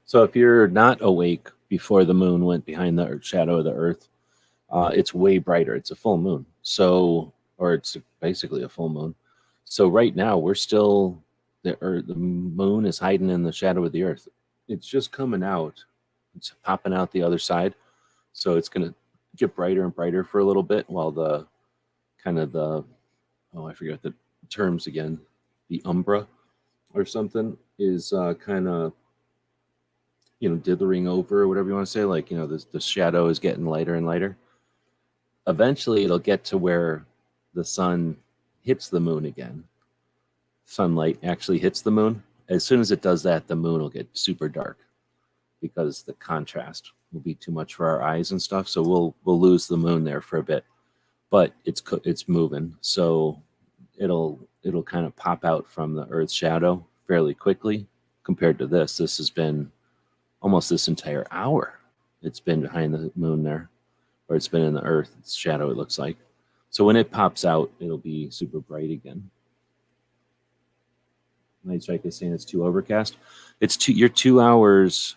So if you're not awake before the moon went behind the shadow of the earth, it's way brighter. It's a full moon. So, or it's basically a full moon. So right now we're still, the moon is hiding in the shadow of the earth. It's just coming out. It's popping out the other side. So it's going to get brighter and brighter for a little bit while the kind of the, oh, I forget the terms again. The umbra or something is kind of, dithering over, or whatever you want to say. Like, the shadow is getting lighter and lighter. Eventually, it'll get to where the sun hits the moon again. Sunlight actually hits the moon. As soon as it does that, the moon will get super dark because the contrast will be too much for our eyes and stuff. So we'll lose the moon there for a bit, but it's moving. So it'll it'll kind of pop out from the Earth's shadow fairly quickly compared to this. This has been almost this entire hour. It's been behind the moon there, or it's been in the Earth's shadow, it looks like. So when it pops out, it'll be super bright again. Night Strike is saying it's too overcast. You're 2 hours.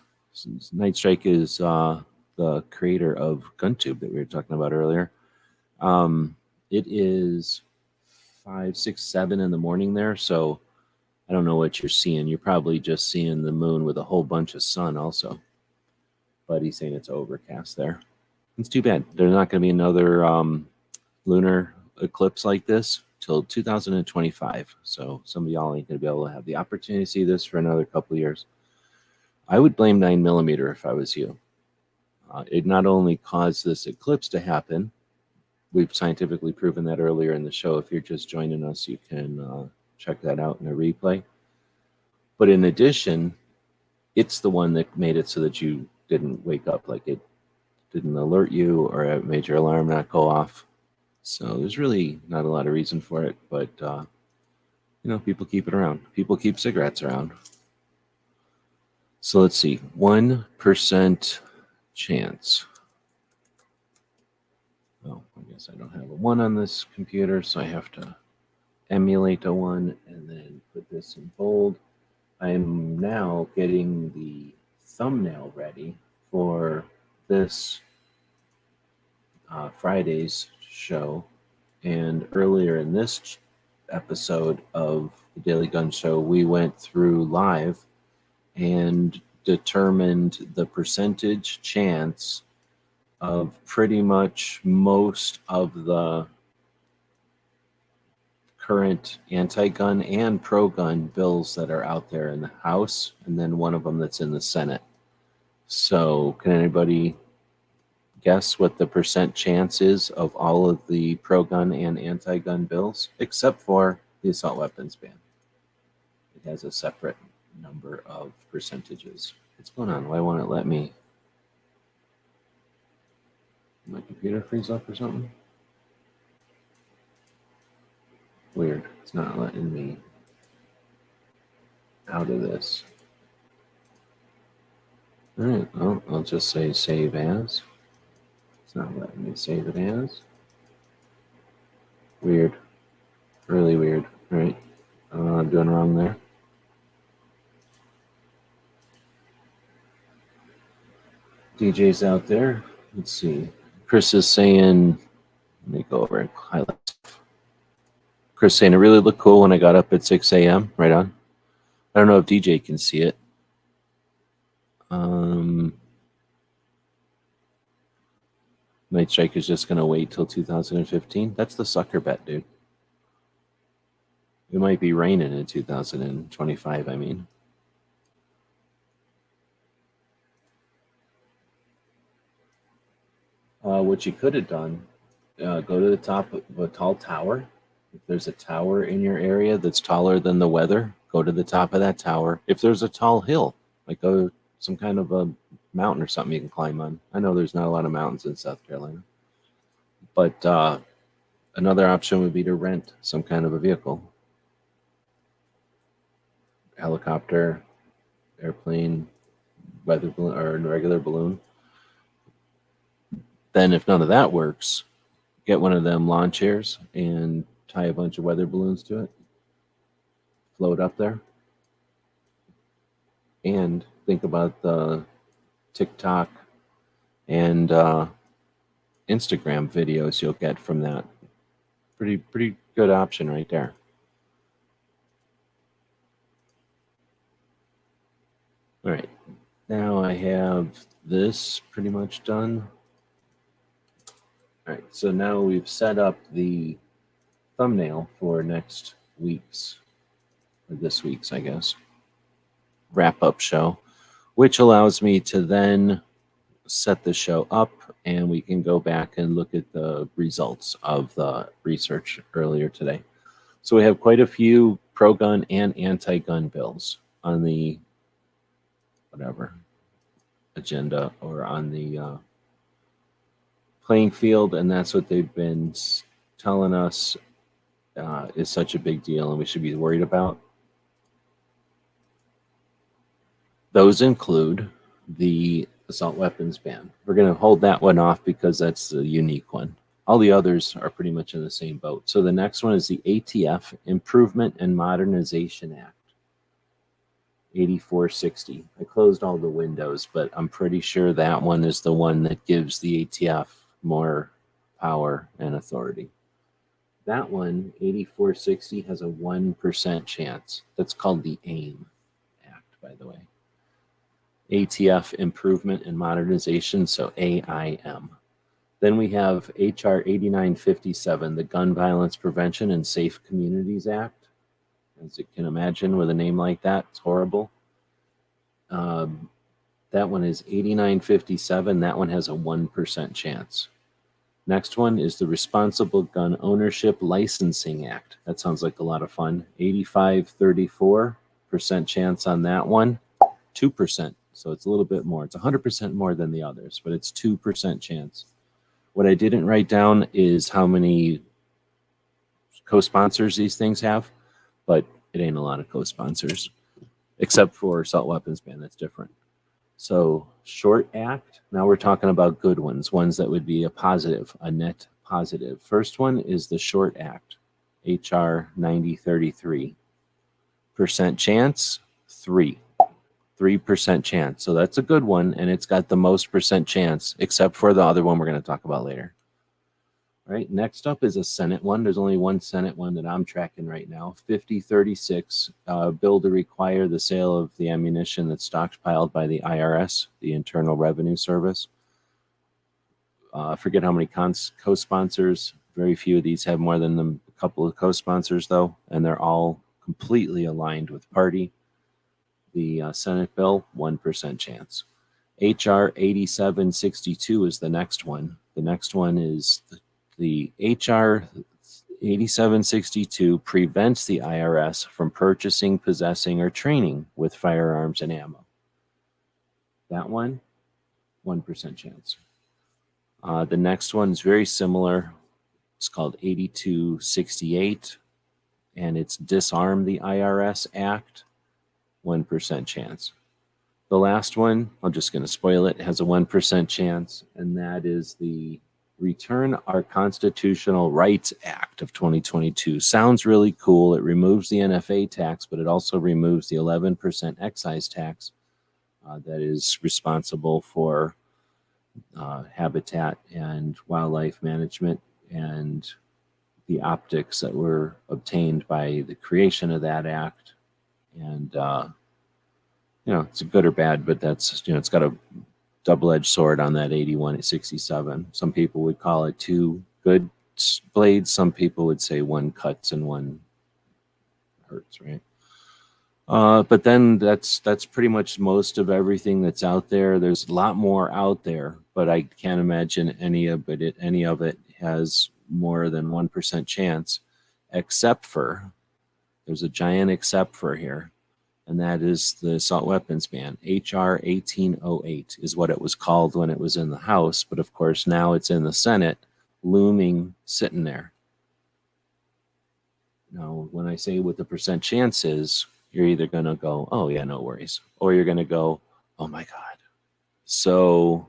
Night Strike is the creator of GunTube that we were talking about earlier. It is 5, 6, 7 in the morning there, so I don't know what you're seeing. You're probably just seeing the moon with a whole bunch of sun also. But he's saying it's overcast there. It's too bad. There's not going to be another lunar eclipse like this till 2025. So some of y'all ain't going to be able to have the opportunity to see this for another couple of years. I would blame 9mm if I was you. It not only caused this eclipse to happen, we've scientifically proven that earlier in the show. If you're just joining us, you can check that out in a replay. But in addition, it's the one that made it so that you didn't wake up, like it didn't alert you or it made your alarm not go off. So there's really not a lot of reason for it, but people keep it around. People keep cigarettes around. So let's see, 1% chance. Oh, I guess I don't have a 1 on this computer, so I have to emulate a 1 and then put this in bold. I'm now getting the thumbnail ready for this Friday's show. And earlier in this episode of the Daily Gun Show, we went through live and determined the percentage chance of pretty much most of the current anti-gun and pro-gun bills that are out there in the House, and then one of them that's in the Senate. So can anybody guess what the percent chance is of all of the pro-gun and anti-gun bills, except for the assault weapons ban? It has a separate number of percentages. What's going on? Why won't it let me? Did my computer freeze up or something? Weird. It's not letting me out of this. All right. Well, I'll just say save as. It's not letting me save it as. Weird. Really weird. All right. I'm doing wrong there. DJ's out there. Let's see. Chris is saying, let me go over and highlight. Chris saying it really looked cool when I got up at 6 a.m. Right on. I don't know if DJ can see it. Night Strike is just going to wait till 2015. That's the sucker bet, dude. It might be raining in 2025, I mean. What you could have done, go to the top of a tall tower. If there's a tower in your area that's taller than the weather, go to the top of that tower. If there's a tall hill, like go some kind of a mountain or something you can climb on. I know there's not a lot of mountains in South Carolina. But another option would be to rent some kind of a vehicle. Helicopter, airplane, weather balloon, or regular balloon. Then if none of that works, get one of them lawn chairs and tie a bunch of weather balloons to it. Float up there. And think about the TikTok and Instagram videos you'll get from that. Pretty good option right there. All right, now I have this pretty much done. All right, so now we've set up the thumbnail for next week's, or this week's, I guess, wrap-up show, which allows me to then set the show up and we can go back and look at the results of the research earlier today. So we have quite a few pro-gun and anti-gun bills on the whatever agenda or on the playing field, and that's what they've been telling us is such a big deal and we should be worried about. Those include the assault weapons ban. We're going to hold that one off because that's the unique one. All the others are pretty much in the same boat. So the next one is the ATF, Improvement and Modernization Act, 8460. I closed all the windows, but I'm pretty sure that one is the one that gives the ATF more power and authority. That one, 8460, has a 1% chance. That's called the AIM Act, by the way. ATF, Improvement and Modernization, so AIM. Then we have HR 8957, the Gun Violence Prevention and Safe Communities Act. As you can imagine, with a name like that, it's horrible. That one is 8957. That one has a 1% chance. Next one is the Responsible Gun Ownership Licensing Act. That sounds like a lot of fun. 8534% chance on that one. 2%. So it's a little bit more. It's 100% more than the others, but it's 2% chance. What I didn't write down is how many co-sponsors these things have, but it ain't a lot of co-sponsors, except for assault weapons ban. That's different. So short act, now we're talking about good ones that would be a positive, a net positive. First one is the short act, HR 9033. Percent chance, 3% chance. So that's a good one, and it's got the most percent chance, except for the other one we're going to talk about later. All right, next up is a Senate one. There's only one Senate one that I'm tracking right now. 5036, bill to require the sale of the ammunition that's stockpiled by the IRS, the Internal Revenue Service. I forget how many co-sponsors. Very few of these have more than a couple of co-sponsors, though, and they're all completely aligned with party. The Senate bill, 1% chance. HR 8762 is the next one. The next one is the HR 8762 prevents the IRS from purchasing, possessing, or training with firearms and ammo. That one, 1% chance. The next one is very similar. It's called 8268, and it's Disarm the IRS Act, 1% chance. The last one, I'm just going to spoil it, has a 1% chance, and that is the Return Our Constitutional Rights Act of 2022. Sounds really cool. It removes the NFA tax, but it also removes the 11% excise tax that is responsible for habitat and wildlife management and the optics that were obtained by the creation of that act. And, it's a good or bad, but that's, it's got a double-edged sword on that 8167. Some people would call it two good blades. Some people would say one cuts and one hurts, right? But then that's pretty much most of everything that's out there. There's a lot more out there, but I can't imagine any of it has more than 1% chance, except for, there's a giant except for here, and that is the assault weapons ban. HR 1808 is what it was called when it was in the House, but of course now it's in the Senate, looming, sitting there. Now, when I say what the percent chance is, you're either going to go, oh yeah, no worries, or you're going to go, oh my God. So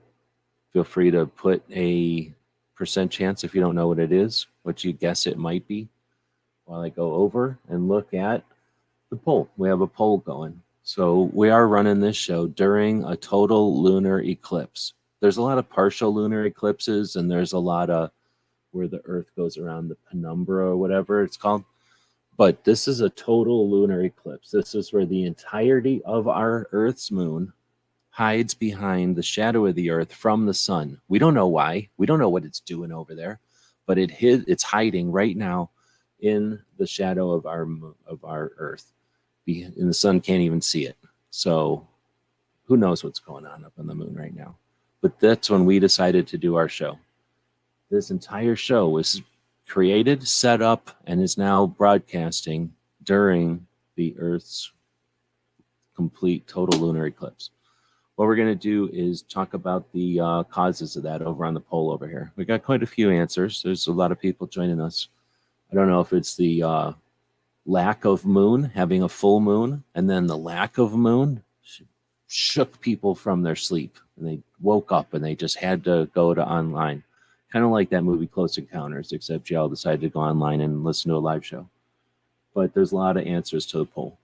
feel free to put a percent chance if you don't know what it is, what you guess it might be, while I go over and look at the poll. We have a poll going. So we are running this show during a total lunar eclipse. There's a lot of partial lunar eclipses, and there's a lot of where the Earth goes around the penumbra or whatever it's called. But this is a total lunar eclipse. This is where the entirety of our Earth's moon hides behind the shadow of the Earth from the sun. We don't know why. We don't know what it's doing over there, but it's hiding right now in the shadow of our Earth. And the sun can't even see it. So who knows what's going on up on the moon right now. But that's when we decided to do our show. This entire show was created, set up, and is now broadcasting during the Earth's complete total lunar eclipse. What we're going to do is talk about the causes of that over on the poll over here. We got quite a few answers. There's a lot of people joining us. I don't know if it's the lack of moon, having a full moon, and then the lack of moon shook people from their sleep, and they woke up and they just had to go to online. Kind of like that movie Close Encounters, except you all decided to go online and listen to a live show. But there's a lot of answers to the poll.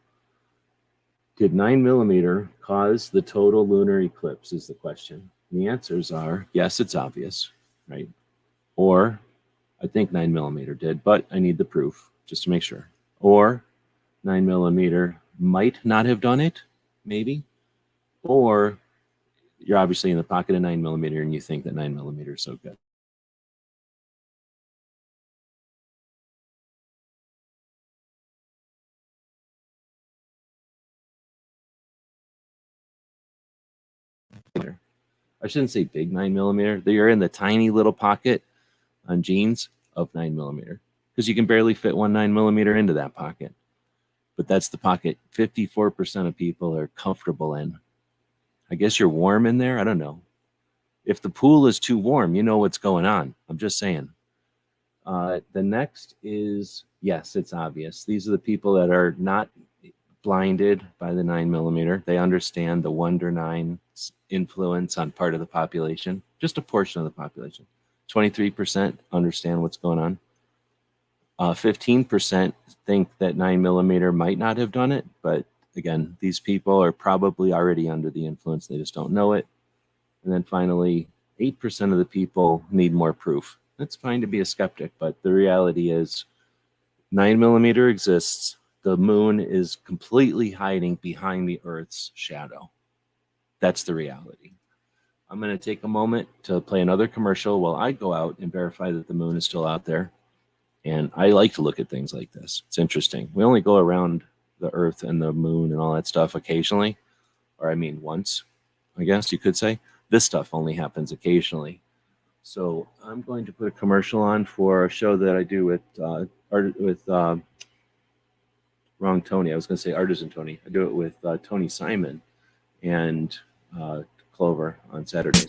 Did 9mm cause the total lunar eclipse is the question. And the answers are yes, it's obvious, right? Or I think 9mm did, but I need the proof just to make sure. Or 9mm might not have done it, maybe. Or you're obviously in the pocket of 9mm and you think that 9mm is so good. I shouldn't say big 9mm. You're in the tiny little pocket on jeans of 9mm because you can barely fit one 9mm into that pocket. But that's the pocket 54% of people are comfortable in. I guess you're warm in there. I don't know. If the pool is too warm, you know what's going on. I'm just saying. The next is, yes, it's obvious. These are the people that are not blinded by the 9mm. They understand the Wonder 9 influence on part of the population, just a portion of the population. 23% understand what's going on. 15% think that 9mm might not have done it, but again, these people are probably already under the influence. They just don't know it. And then finally, 8% of the people need more proof. It's fine to be a skeptic, but the reality is 9mm exists. The moon is completely hiding behind the Earth's shadow. That's the reality. I'm going to take a moment to play another commercial while I go out and verify that the moon is still out there. And I like to look at things like this. It's interesting. We only go around the Earth and the moon and all that stuff occasionally, or I mean once, I guess you could say. This stuff only happens occasionally. So I'm going to put a commercial on for a show that I do with wrong Tony. I was going to say Artisan Tony. I do it with Tony Simon and Clover on Saturdays.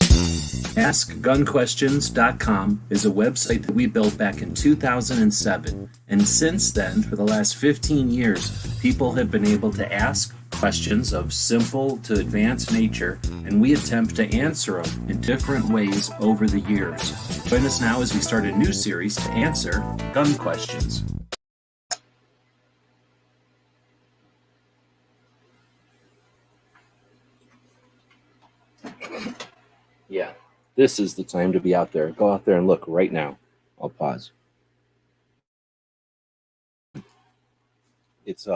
AskGunQuestions.com is a website that we built back in 2007. And since then, for the last 15 years, people have been able to ask questions of simple to advanced nature, and we attempt to answer them in different ways over the years. Join us now as we start a new series to answer gun questions. Yeah, this is the time to be out there. Go out there and look right now. I'll pause. It's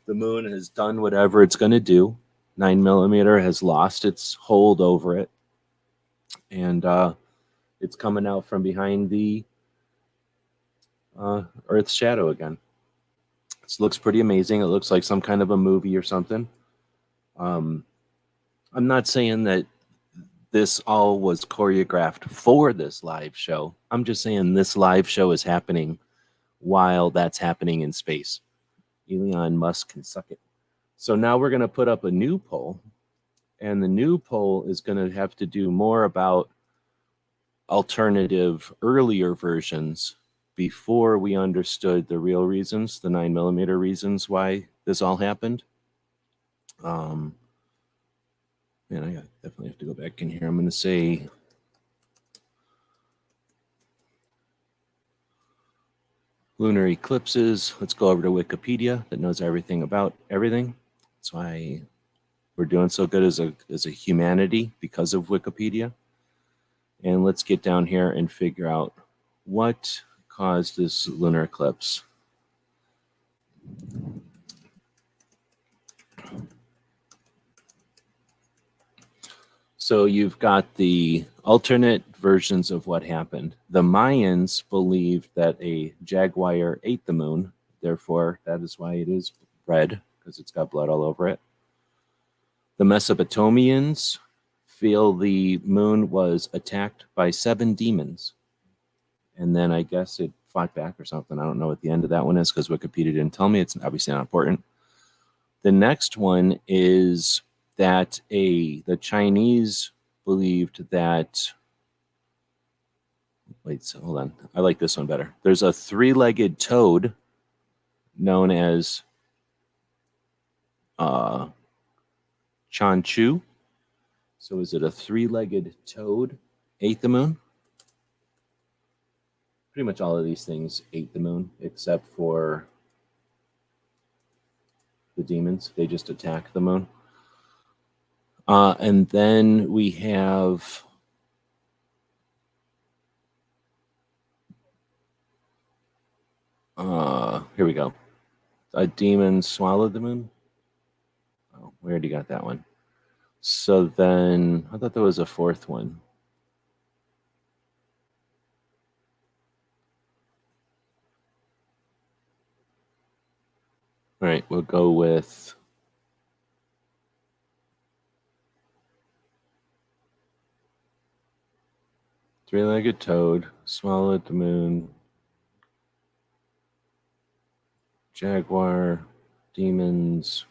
the moon has done whatever it's going to do. 9mm has lost its hold over it, and it's coming out from behind the Earth's shadow again. This looks pretty amazing. It looks like some kind of a movie or something. I'm not saying that this all was choreographed for this live show. I'm just saying this live show is happening while that's happening in space. Elon Musk can suck it. So now we're going to put up a new poll, and the new poll is going to have to do more about alternative earlier versions before we understood the real reasons, the 9mm reasons why this all happened. Man, I definitely have to go back in here. I'm going to say lunar eclipses. Let's go over to Wikipedia that knows everything about everything. That's why we're doing so good as a humanity, because of Wikipedia. And let's get down here and figure out what caused this lunar eclipse. So you've got the alternate versions of what happened. The Mayans believed that a jaguar ate the moon. Therefore, that is why it is red, because it's got blood all over it. The Mesopotamians feel the moon was attacked by 7 demons. And then I guess it fought back or something. I don't know what the end of that one is because Wikipedia didn't tell me. It's obviously not important. The next one is that the Chinese believed that Wait, so hold on. I like this one better. There's a three-legged toad known as Chanchu. So is it a three-legged toad ate the moon? Pretty much all of these things ate the moon, except for the demons. They just attack the moon. And then we have here we go. A demon swallowed the moon. Oh, we already got that one. So then I thought there was a fourth one. All right, we'll go with three-legged toad, swallowed the moon, jaguar, demons.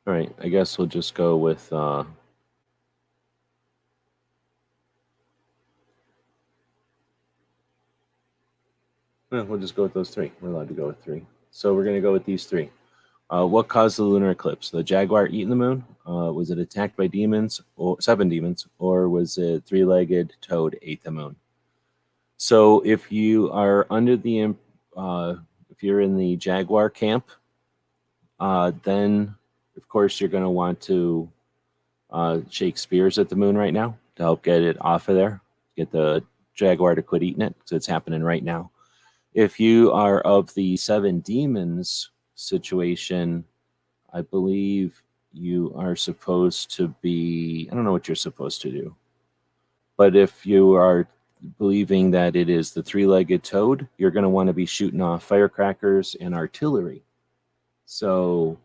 All right, I guess we'll just go with we'll just go with those three. We're allowed to go with three. So we're going to go with these three. What caused the lunar eclipse? The jaguar eating the moon? Was it attacked by demons, or 7 demons, or was it three-legged toad ate the moon? So if you are under the, if you're in the jaguar camp, then of course you're going to want to shake spears at the moon right now to help get it off of there, get the jaguar to quit eating it, because it's happening right now. If you are of the 7 demons situation, I believe you are supposed to be, I don't know what you're supposed to do, but if you are believing that it is the three-legged toad, you're going to want to be shooting off firecrackers and artillery. So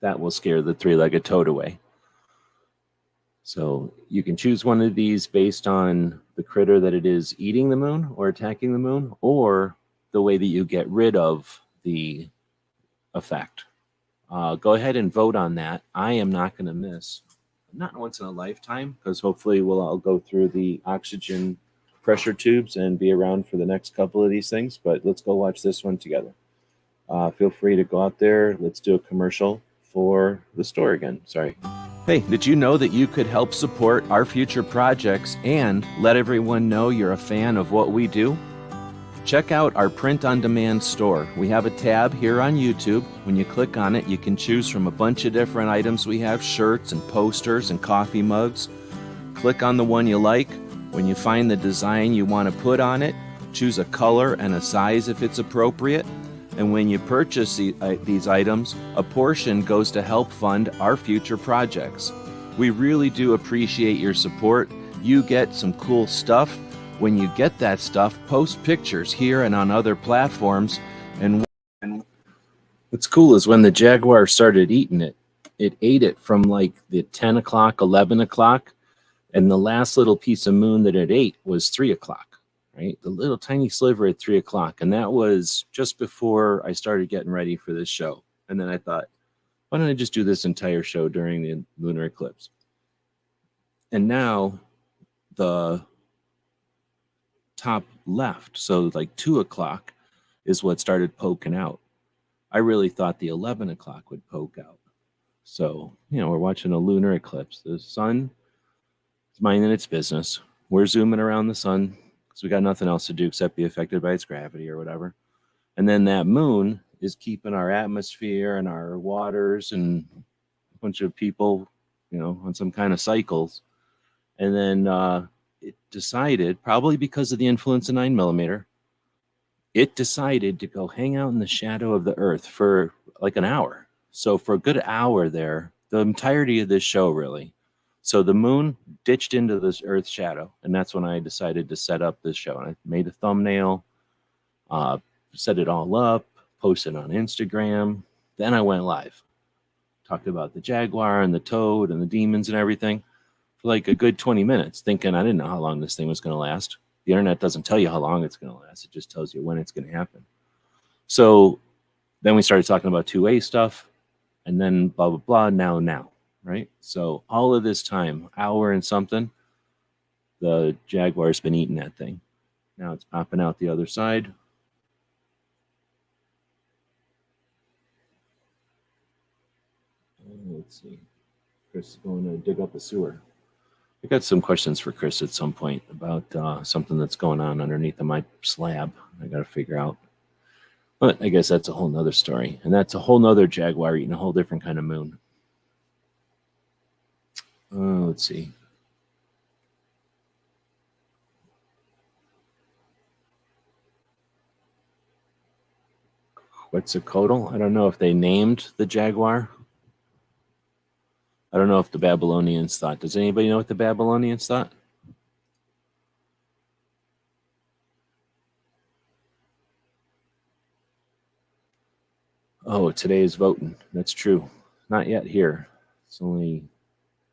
that will scare the three-legged toad away. So you can choose one of these based on the critter that it is eating the moon or attacking the moon, or the way that you get rid of the effect. Go ahead and vote on that. I am not going to miss, not once in a lifetime, because hopefully we'll all go through the oxygen pressure tubes and be around for the next couple of these things, but let's go watch this one together. Feel free to go out there. Let's do a commercial for the store again. Sorry. Hey, did you know that you could help support our future projects and let everyone know you're a fan of what we do? Check out our print-on-demand store. We have a tab here on YouTube. When you click on it, you can choose from a bunch of different items. We have shirts and posters and coffee mugs. Click on the one you like. When you find the design you want to put on it, choose a color and a size if it's appropriate. And when you purchase these items, a portion goes to help fund our future projects. We really do appreciate your support. You get some cool stuff. When you get that stuff, post pictures here and on other platforms. And what's cool is when the jaguar started eating it, it ate it from like the 10 o'clock, 11 o'clock, and the last little piece of moon that it ate was 3 o'clock, right? The little tiny sliver at 3 o'clock. And that was just before I started getting ready for this show. And then I thought, why don't I just do this entire show during the lunar eclipse? And now the top left, so like 2 o'clock is what started poking out. I really thought the 11 o'clock would poke out. So, you know, we're watching a lunar eclipse. The sun is minding its business. We're zooming around the sun because we got nothing else to do except be affected by its gravity or whatever. And then that moon is keeping our atmosphere and our waters and a bunch of people, you know, on some kind of cycles. And then it decided, probably because of the influence of 9mm, it decided to go hang out in the shadow of the Earth for like an hour. So for a good hour there, the entirety of this show, really. So the moon ditched into this Earth shadow, and that's when I decided to set up this show. And I made a thumbnail, set it all up, posted on Instagram. Then I went live. Talked about the jaguar and the toad and the demons and everything for like a good 20 minutes, thinking I didn't know how long this thing was going to last. The internet doesn't tell you how long it's going to last. It just tells you when it's going to happen. So then we started talking about 2A stuff, and then blah, blah, blah, now. right? So all of this time, hour and something, the jaguar's been eating that thing. Now it's popping out the other side. Let's see. Chris is going to dig up the sewer. I got some questions for Chris at some point about something that's going on underneath of my slab. I got to figure out. But I guess that's a whole nother story. And that's a whole nother jaguar eating a whole different kind of moon. Let's see. Quetzalcoatl? I don't know if they named the jaguar. I don't know if the Babylonians thought. Does anybody know what the Babylonians thought? Oh, today is voting. That's true. Not yet here. It's only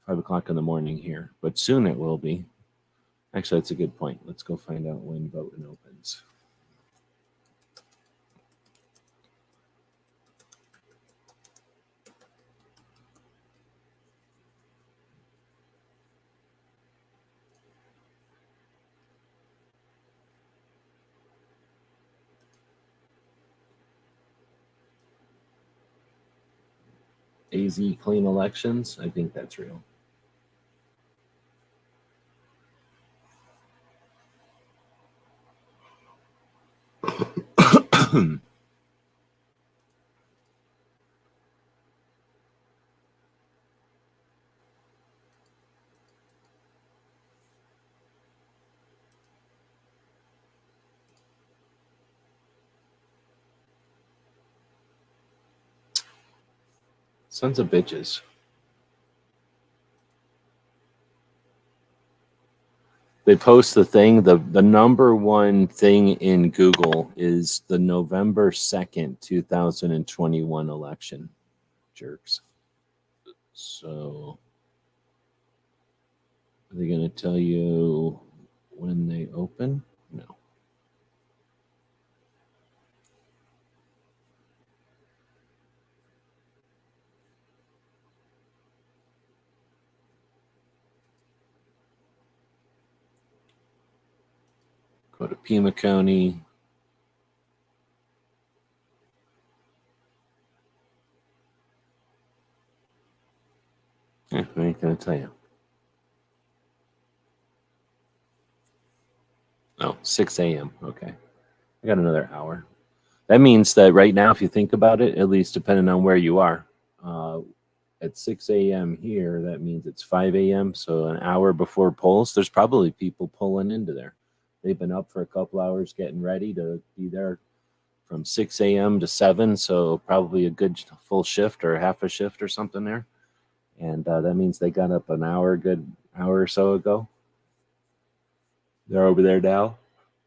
5 o'clock in the morning here, but soon it will be. Actually, that's a good point. Let's go find out when voting opens. AZ clean elections. I think that's real. Sons of bitches. They post the thing, the number one thing in Google is the November 2nd, 2021 election. Jerks. So are they going to tell you when they open? No. Go to Pima County. I ain't going to tell you. Oh, 6 a.m. Okay. I got another hour. That means that right now, if you think about it, at least depending on where you are, at 6 a.m. here, that means it's 5 a.m. So an hour before polls, there's probably people pulling into there. They've been up for a couple hours getting ready to be there from 6 a.m. to 7. So probably a good full shift or half a shift or something there. And that means they got up an hour, good hour or so ago. They're over there now.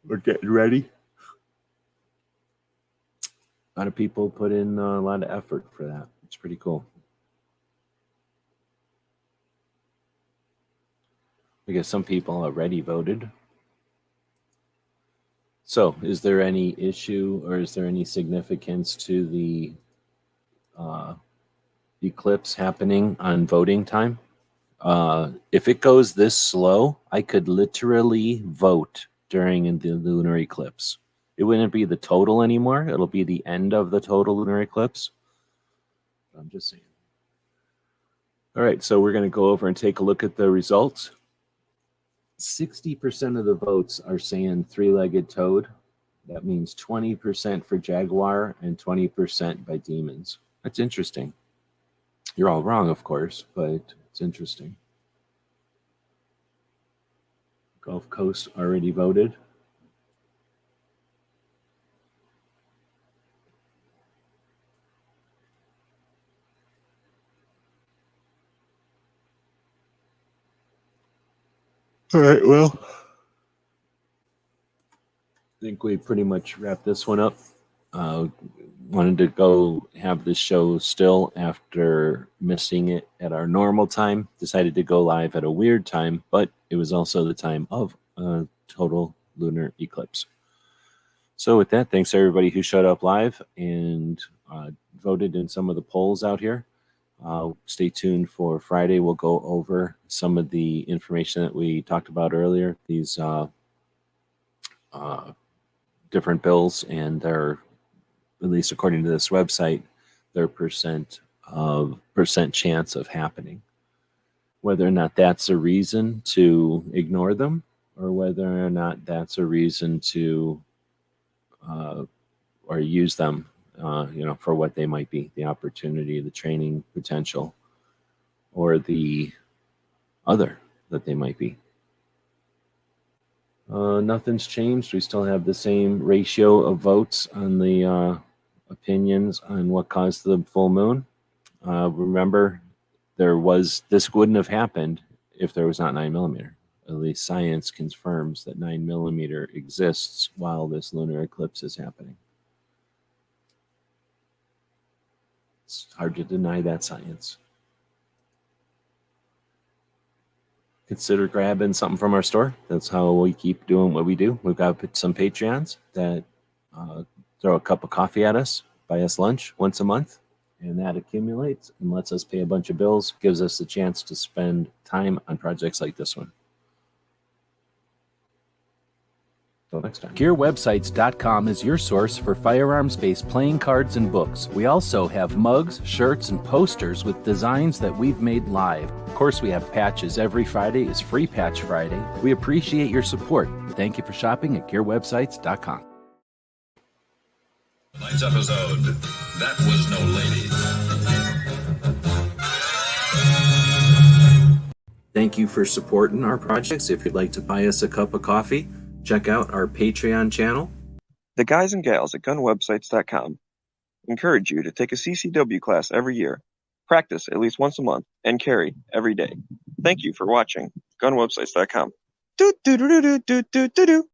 We're getting ready. A lot of people put in a lot of effort for that. It's pretty cool. I guess some people already voted. So is there any issue or is there any significance to the eclipse happening on voting time? If it goes this slow, I could literally vote during the lunar eclipse. It wouldn't be the total anymore. It'll be the end of the total lunar eclipse. I'm just saying. All right, so we're going to go over and take a look at the results. 60% of the votes are saying three-legged toad. That means 20% for jaguar and 20% by demons. That's interesting. You're all wrong, of course, but it's interesting. Gulf Coast already voted. All right, well, I think we pretty much wrapped this one up. Wanted to go have this show still after missing it at our normal time. Decided to go live at a weird time, but it was also the time of a total lunar eclipse. So with that, thanks to everybody who showed up live and voted in some of the polls out here. Stay tuned for Friday. We'll go over some of the information that we talked about earlier, these different bills, and their, at least according to this website, their percent chance of happening. Whether or not that's a reason to ignore them, or whether or not that's a reason to or use them, for what they might be, the opportunity, the training potential, or the other that they might be. Nothing's changed. We still have the same ratio of votes on the opinions on what caused the full moon. Remember, this wouldn't have happened if there was not 9mm. At least science confirms that 9mm exists while this lunar eclipse is happening. It's hard to deny that science. Consider grabbing something from our store. That's how we keep doing what we do. We've got some Patreons that throw a cup of coffee at us, buy us lunch once a month, and that accumulates and lets us pay a bunch of bills, gives us the chance to spend time on projects like this one. Until next time. GearWebsites.com is your source for firearms-based playing cards and books. We also have mugs, shirts, and posters with designs that we've made live. Of course, we have patches. Every Friday is Free Patch Friday. We appreciate your support. Thank you for shopping at GearWebsites.com. Tonight's episode, That Was No Lady. Thank you for supporting our projects. If you'd like to buy us a cup of coffee, check out our Patreon channel. The guys and gals at gunwebsites.com encourage you to take a CCW class every year, practice at least once a month, and carry every day. Thank you for watching gunwebsites.com. Do do do do do do do do.